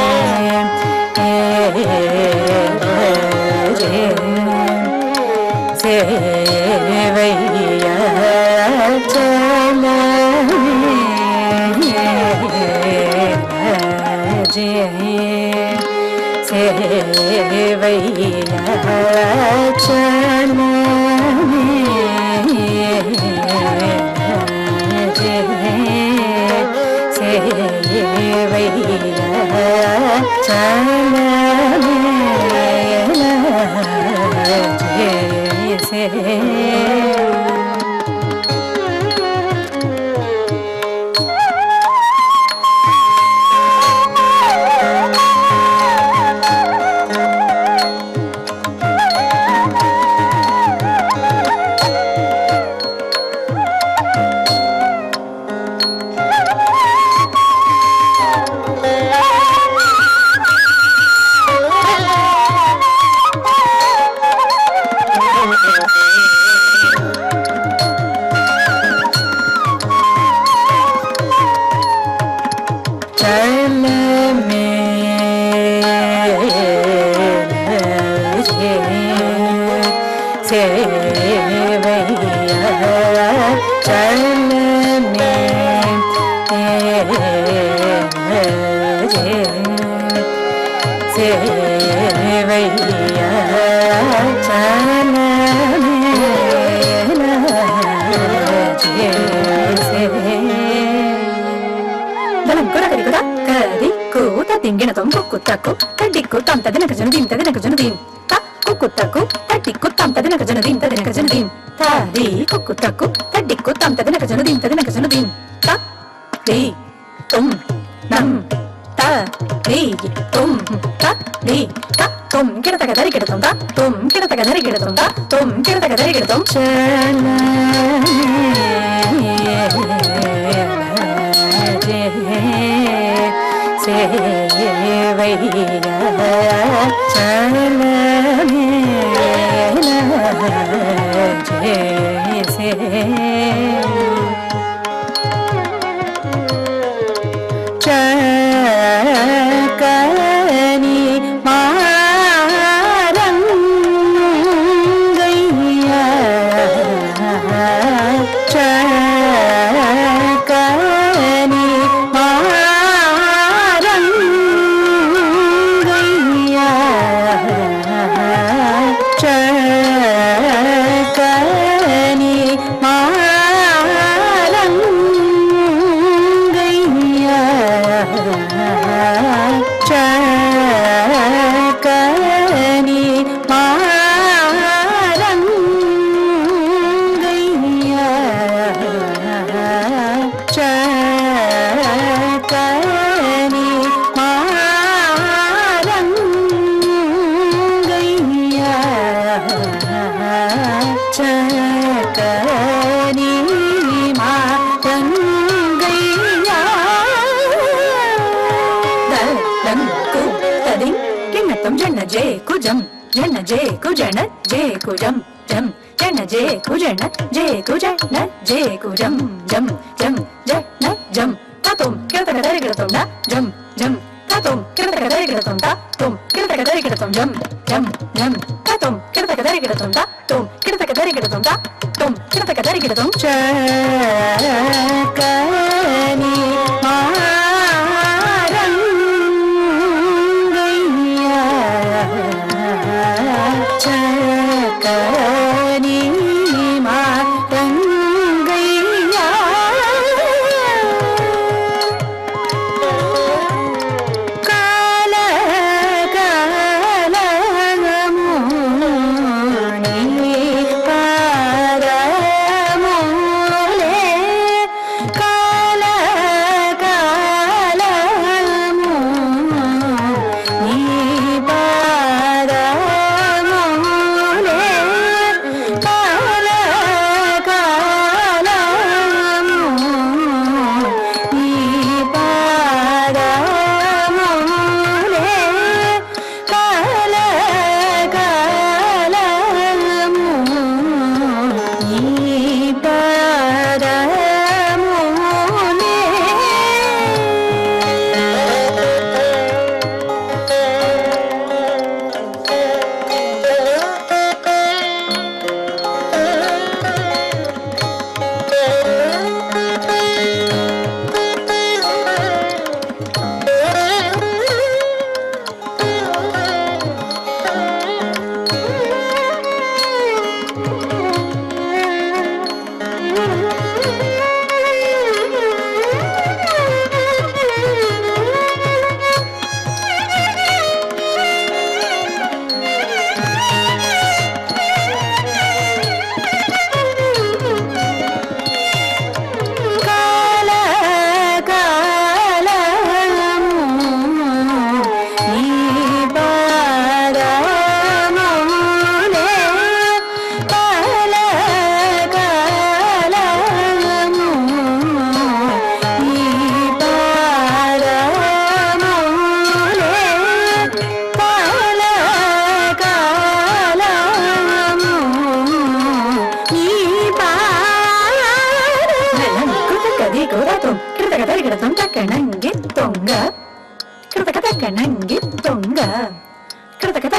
சேவையா తింగినతం కుక్కుత్తకు తడ్డిక్కు తం తదినక జనదీం తదినక జనదీం త కుక్కుత్తకు తడ్డిక్కు తం తదినక జనదీం తదినక జనదీం తాది కుక్కుత్తకు తడ్డిక్కు తం తదినక జనదీం తదినక జనదీం త ది తుం నం త ది తుం త ది త తుం కిడతక దరి కిడతం త తుం కిడతక దరి కిడతం త తుం కిడతక దరి కిడతం சேவையா சலமே சக்கனி மாரங்கையா జే కుజన జే కుజం జం జన జే కుజన జే కుజన జే కుజం జం జం జన జం తతుం కిరతక దరిగిడతం న జం జం తతుం కిరతక దరిగిడతం త తుం కిరతక దరిగిడతం జం జం జం తతుం కిరతక దరిగిడతం త తుం కిరతక దరిగిడతం త తుం కిరతక దరిగిడతం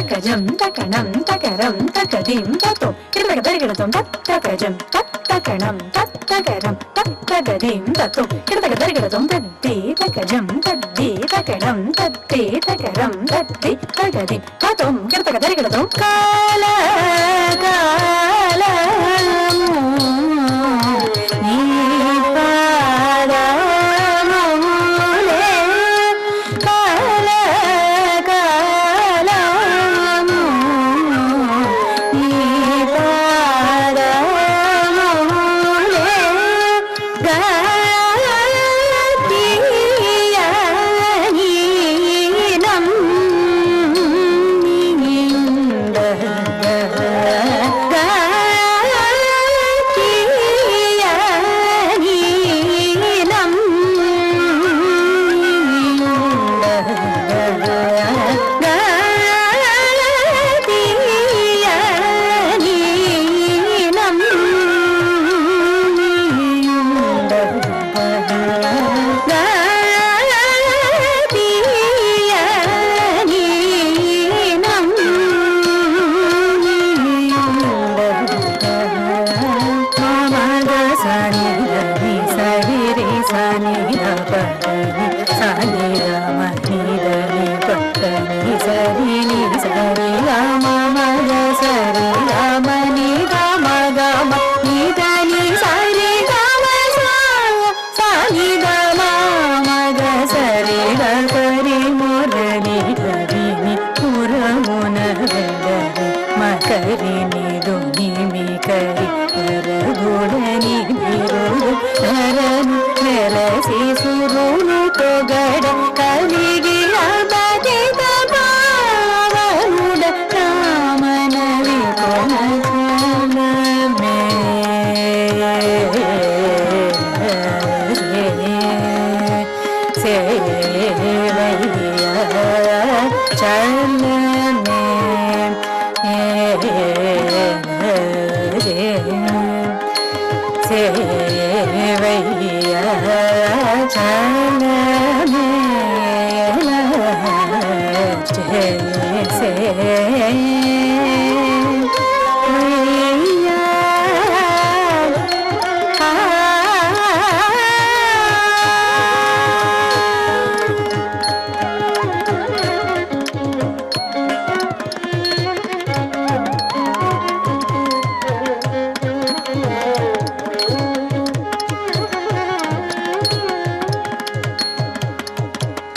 చకని జం తకణం తకరం తకదిం తతో కిరతక దరిగిడతం తకజం తకణం తకరం తకదిం తతో కిరతక దరిగిడతం తద్ది తకజం తద్ది తకణం తద్ది తకరం తద్ది తకదిం తతో కిరతక దరిగిడతం కాల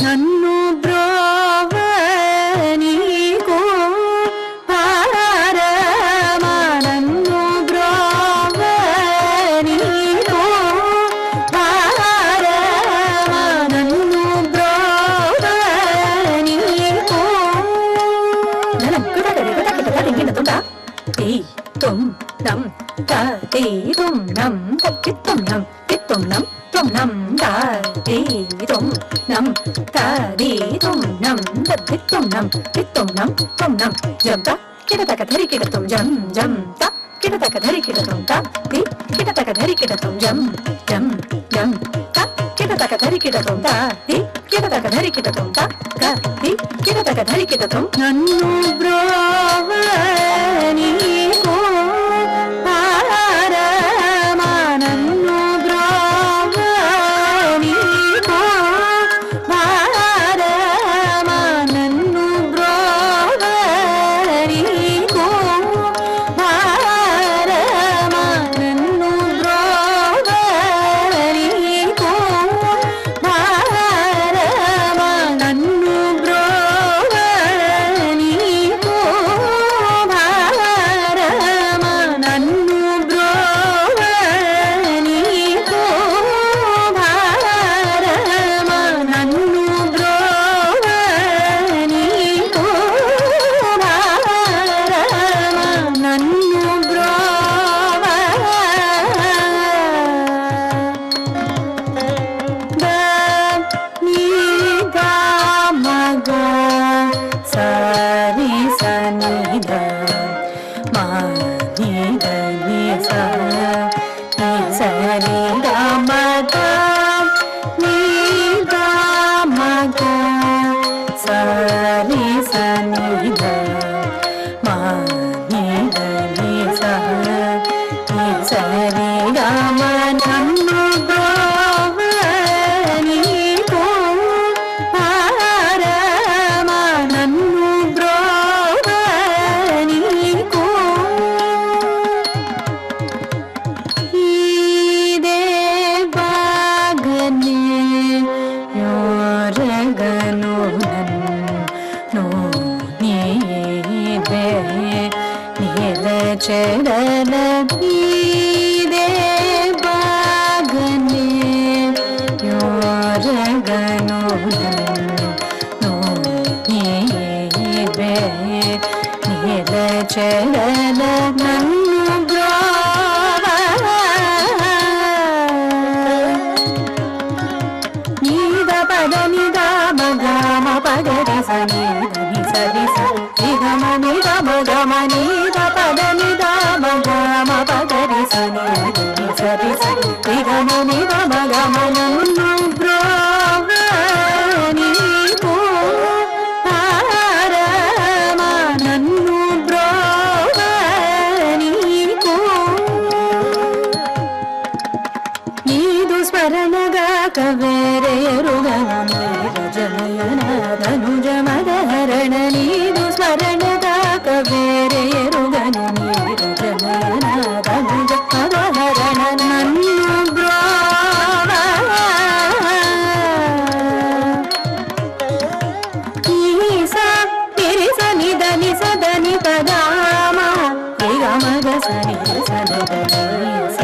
నన్ను బ్రోవ నీకు పారమా నన్ను బ్రోవ నీకు పారమా నన్ను బ్రోవ నీకు పారమా నన్ను బ్రోవ నీకు పారమా నన్ను బ్రోవ నీకు పారమా నన్ను బ్రోవ నీకు పారమా నన్ను బ్రోవ నీకు పారమా నన్ను బ్రోవ ద నీ గా మగ సరి సని ద మా ని ద ని స ని సరి ద మగ ని ద మగ సరి సని ద మా ని ద ని స ని సరి ద మ నన్ను బ్రోవ నీకు పారమా నన్ను బ్రోవ నీకు ఇదే బాగనే ಯೋರಗನು ನನ್ನು ನೀವೇ ನೀಲಚರಲೀದೆ ಬಾಗನೆ ಯೋರಗನು ನನ್ನು ನೀವೇ ನೀಲಚರಲ ನನ್ನು ಬ್ರೋವ ನೀದ ಪದ ನಿದ ಮಗ ಮ ಪದ ರಿ ಸ ನೀದ ನಿ ಸ ರಿ ಸ ರಿ ಗ ಮ ನಿ ದ ಮ ಗ ಮ ನೀದ ಪದ ನಿದ ಮಗ ಮ ಪದ ರಿ ಸ ನೀದ ನಿ ಸ ರಿ ಸ ರಿ ಗ ಮ ನಿ ದ ಮ ಗ ಮ ನನ್ನು ಬ್ರೋವ ನೀಕು ಪಾರಮಾ ನನ್ನು ಬ್ರೋವ ನೀಕು ನೀದು ಸ್ಮರಣಗ ಕವೇರೆಯರುಗನು ನೀರಜನಯನ ಧನುಜ ಮದಹರಣ ನೀದು ಸ್ಮರಣಗ ಕವೇರೆಯರುಗನು ನೀರಜನಯನ ಧನುಜ ಮದಹರಣ ನನ್ನು ಬ್ರೋವ ಈಸ ತಿರಿಸ ನಿದ ನಿಸ ಧನಿ ಪದಾಮ ರಿಗ ಮಗ ಸನಿ ಸದ ಸ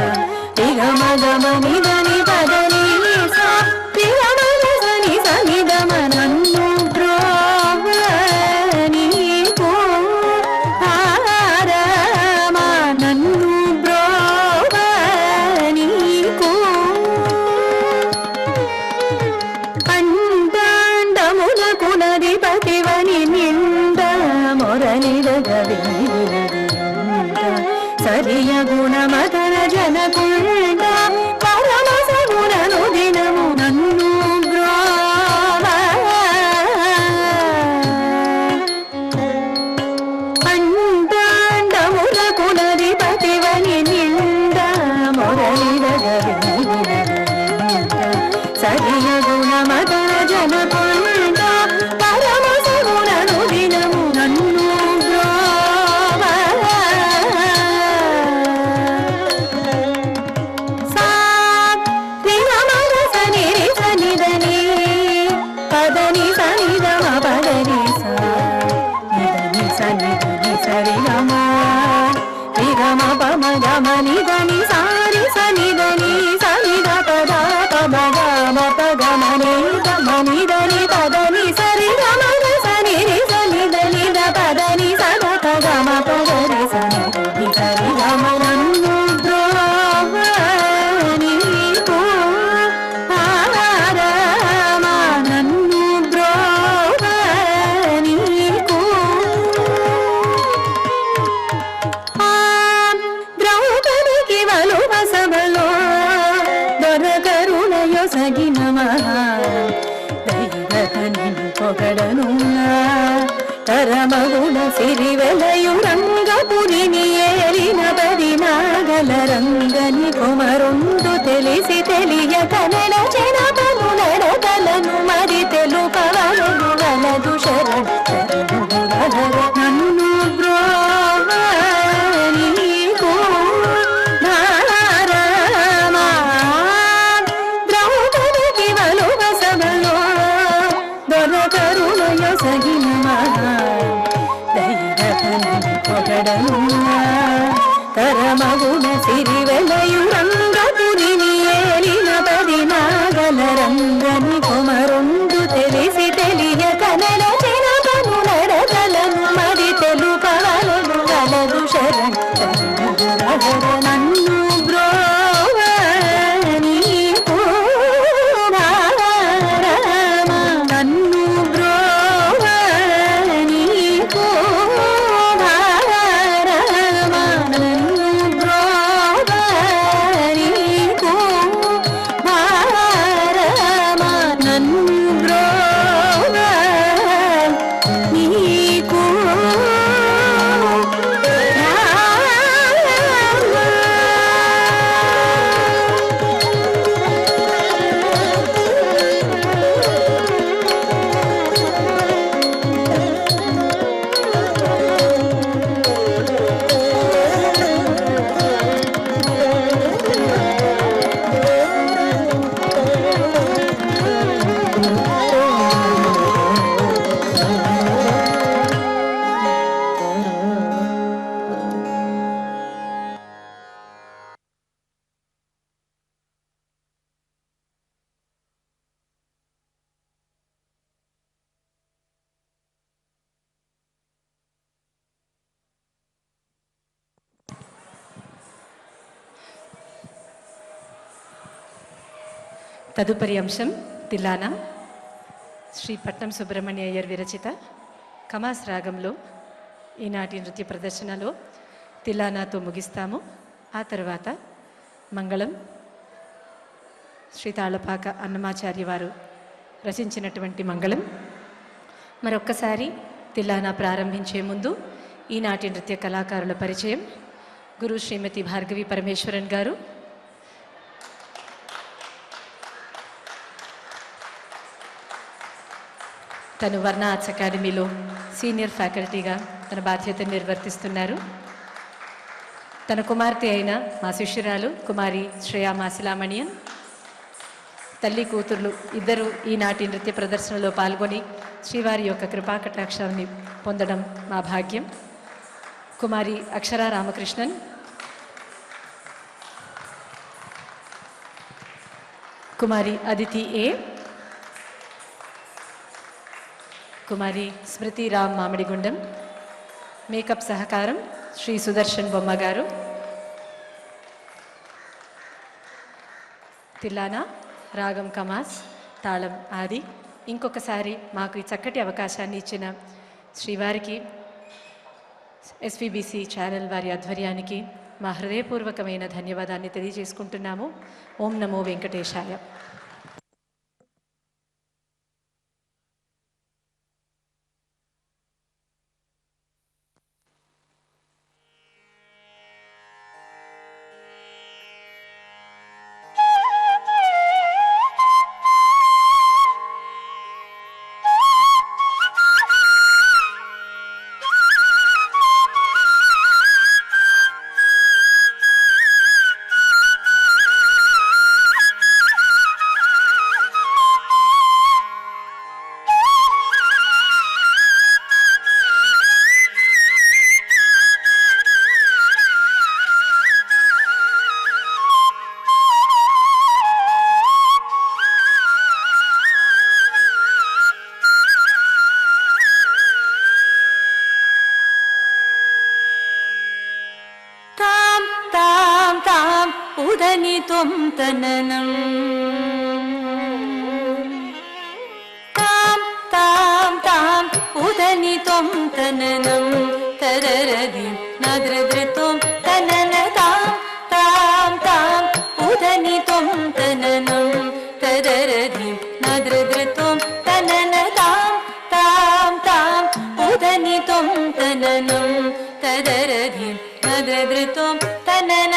ರಿಗ ಮಗ ಮನಿ ಧನಿ ಪದ ನಿ ಸ ರಿಗ ಮಗ ಸನಿ ಸನಿ ದ ಮ ನನ್ನು ಬ್ರೋವ ನೀಕು ಪಾರಮಾ ನನ್ನು ಬ್ರೋವ ನೀಕು ಅಂಡಾಂಡಮುಲ ಕುಲಧಿಪತಿವನಿ ನಿಂದ ಮೊರಲಿದ ಗವಿಯುಂಡ ಸರಿಯ ಗುಣ ಮದನ ಜನ ಕುಂಡ ಪರಮಸ ಗುಣನು ದಿನಮು ನನ್ನು ಬ್ರೋವ గమ పమ గమ నిదని సారి సని దని సని ద పద పమ గమ ప గమ ని గమ నిదని పదని సరి గమ సని రి సని దని ద పదని సద ప గమ ప గరి సని రి సరి గమ నన్ను ద్రోవని కో ఆరమ నన్ను ద్రోవని కో ద్రౌపదికి వలువ సభలో దొరకరుణయో సగిన దైవతని పొగడను పరమగుణ సిరివెలయు రంగపురిని ఏలిన పది నాగల రంగని కొమరుండు తెలిసి తెలియక నడచెనపను నడకలను మరి తెలుపవలను వలదు శరణు నన్ను ద్రోవని కో నారమా ద్రౌపదికి వలువ సభలో దొరకరుణయ సగిన దైవతని పొగడను తరమగుణ సిరివెలయు రంగపురిని ఏలిన పది నాగల రంగని కొమరుండు తెలిసి తెలియక నడచెనపను నడకలను మరి తెలుపవలను వలదు శరణు నన్ను ద్రోవని కో నారమ నన్ను ద్రోవని కో నారమ నన్ను ద్రోవని కో నారమ నన్ను ద్రోవని కో తదుపరి అంశం తిల్లానా. శ్రీ పట్నం సుబ్రహ్మణ్య అయ్యర్ విరచిత కమాస్ రాగంలో ఈనాటి నృత్య ప్రదర్శనలో తిల్లానాతో ముగిస్తాము. ఆ తర్వాత మంగళం శ్రీ తాళపాక అన్నమాచార్య వారు రచించినటువంటి మంగళం. మరొక్కసారి తిల్లానా ప్రారంభించే ముందు ఈనాటి నృత్య కళాకారుల పరిచయం. గురు శ్రీమతి భార్గవి పరమేశ్వరన్ గారు, తను వర్ణ ఆర్ట్స్ అకాడమీలో సీనియర్ ఫ్యాకల్టీగా తన బాధ్యతను నిర్వర్తిస్తున్నారు. తన కుమార్తె అయిన మా శిష్యురాలు కుమారి శ్రేయా మాసిలామణియన్, తల్లి కూతుర్లు ఇద్దరు ఈనాటి నృత్య ప్రదర్శనలో పాల్గొని శ్రీవారి యొక్క కృపాకటాక్షాన్ని పొందడం మా భాగ్యం. కుమారి అక్షరా రామకృష్ణన్, కుమారి అదితి ఏ, కుమారి స్మృతి రామ్ మామిడిగుండం. మేకప్ సహకారం శ్రీ సుదర్శన్ బొమ్మ గారు. తిల్లానా, రాగం కమాస్, తాళం ఆది. ఇంకొకసారి మాకు ఈ చక్కటి అవకాశాన్ని ఇచ్చిన శ్రీవారికి, ఎస్విబిసి ఛానల్ వారి ఆధ్వర్యానికి మా హృదయపూర్వకమైన ధన్యవాదాన్ని తెలియజేసుకుంటున్నాము. ఓం నమో వెంకటేశాయ. ಉದನಿ ತ್ವಂ ತನನಂ ತಾಂ ತಾಂ ತಾಂ ಉದನಿ ತ್ವಂ ತನನಂ ತದರದಿ ನದ್ರದ್ರಿ ತ್ವಂ ತನನ ತಾಂ ತಾಂ ತಾಂ ಉದನಿ ತ್ವಂ ತನನಂ ತದರದಿ ನದ್ರದ್ರಿ ತ್ವಂ ತನನ ತಾಂ ತಾಂ ತಾಂ ಉದನಿ ತ್ವಂ ತನನಂ ತದರದಿ ನದ್ರದ್ರಿ ತ್ವಂ ತನನ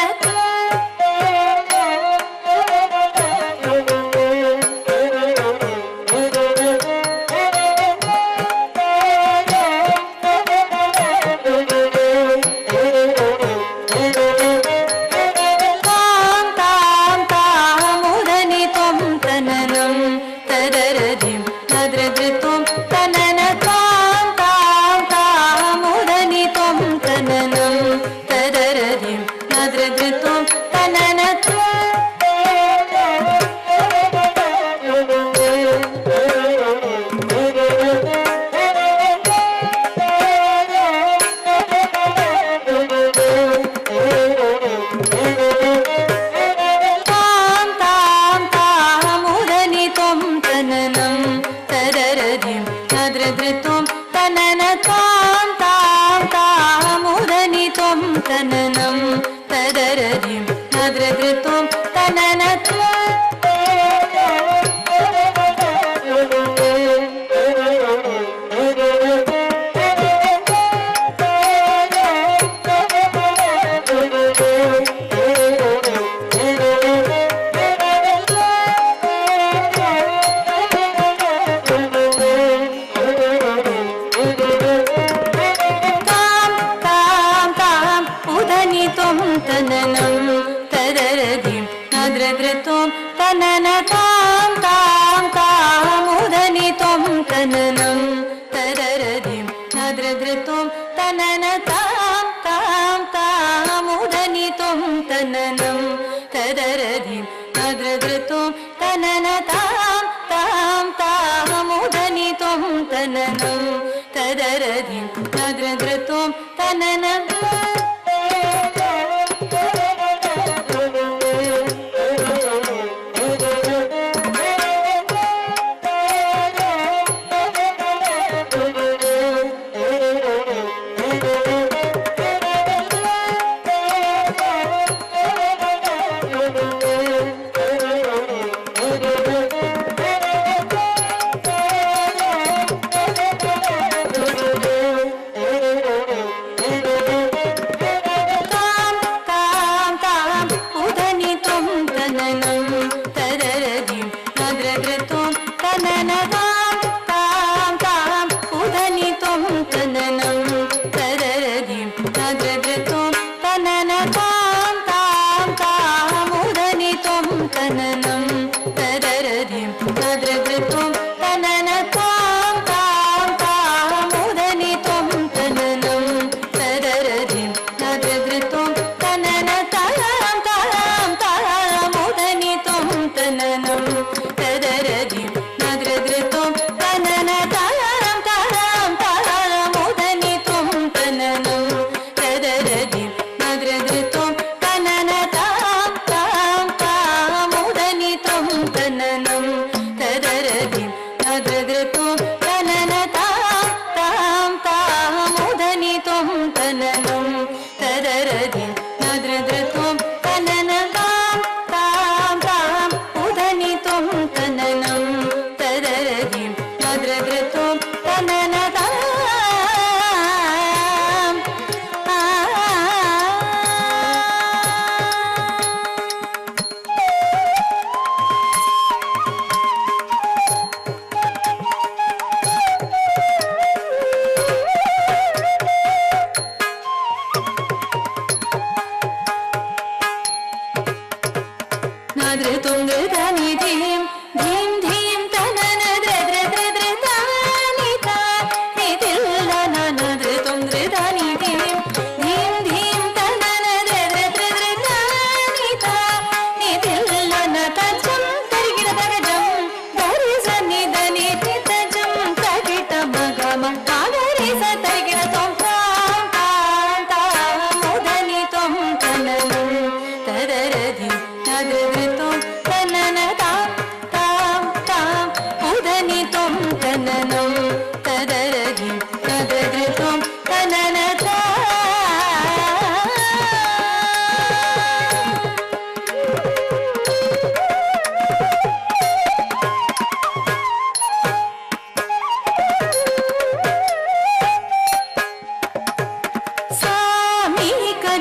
ತದರದಿ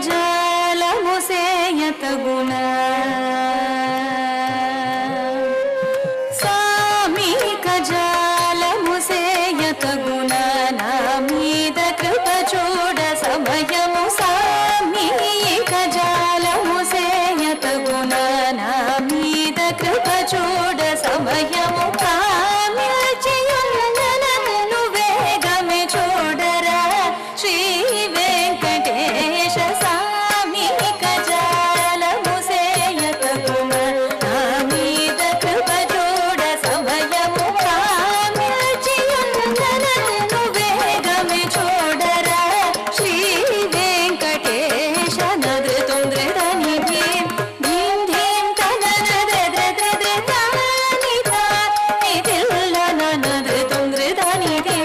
జాలము సేయతగుణ సామీక జాలము సేయతగుణ నా మీద కృప చూడ సమయము సామీక జాలము సేయతగుణ నా మీద కృప చూడ సమయము కామ్యచయుందనను వేగమే చూడరా శ్రీ వెంకటేశ సామీక జాలము సేయతగుణ నా మీద కృప చూడ సమయము కామ్యచయుందనను వేగమే చూడరా శ్రీ వెంకటేశ నదృతం దృఢనిధి ధీం ధీం తనన దృఢనిధి నదృతం దృఢనిధి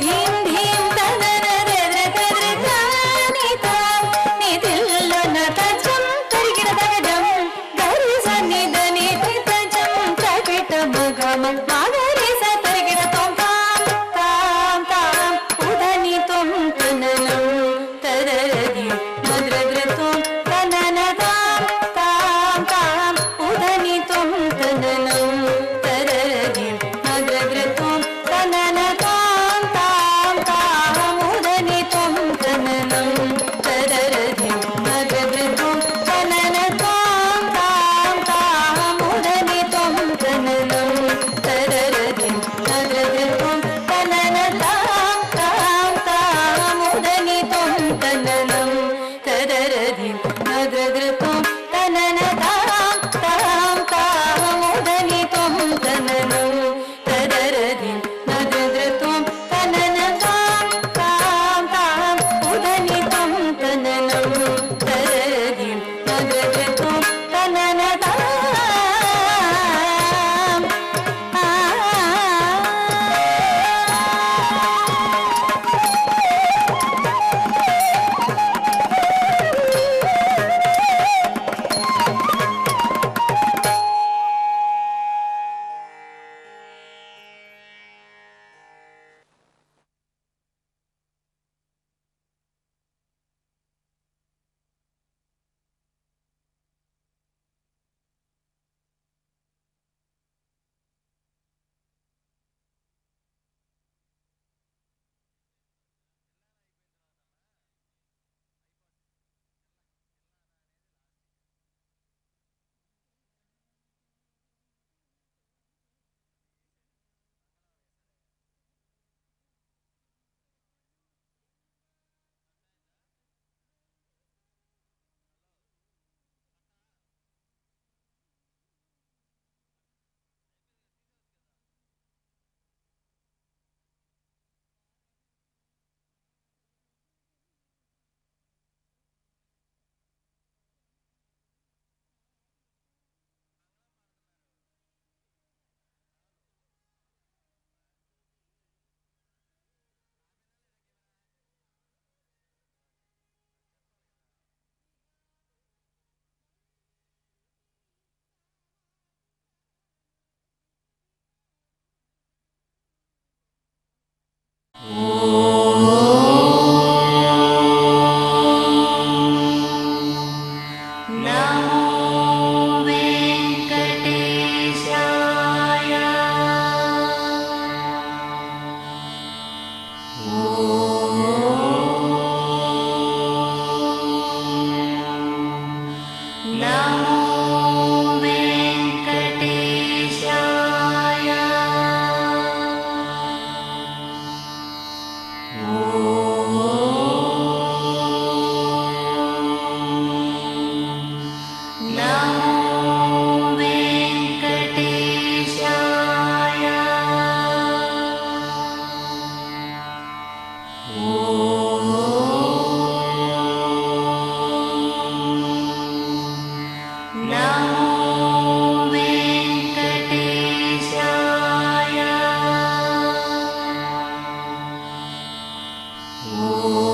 ధీం ధీం తనన నిధిల్లన తజం తరిగిన తగజం గరి సన్నిధని తజం తగిట మగమ మాగరి స తరిగిన తోం తాం తాం తాం ఉదని తోం తననం తదరది మద్రద్రతోం తనన తాం తాం తాం ఉదని తోం తననం తదరది మద్రద్రతోం తనన తాం తాం తాం ఉదని తోం తననం తదరది మద్రద్రతోం తనన తాం తాం తాం ఉదని తోం తననం తదరది మద్రద్రతోం తనన తాం తాం తాం ఉదని తోం తననం తదరది మద్రద్రతోం తనన తాం తాం తాం ఉదని తోం తననం తదరది మద్రద్రతోం తనన తాం తాం తాం ఉదని తోం తననం తదరది మద్రద్రతోం తనన తాం Oh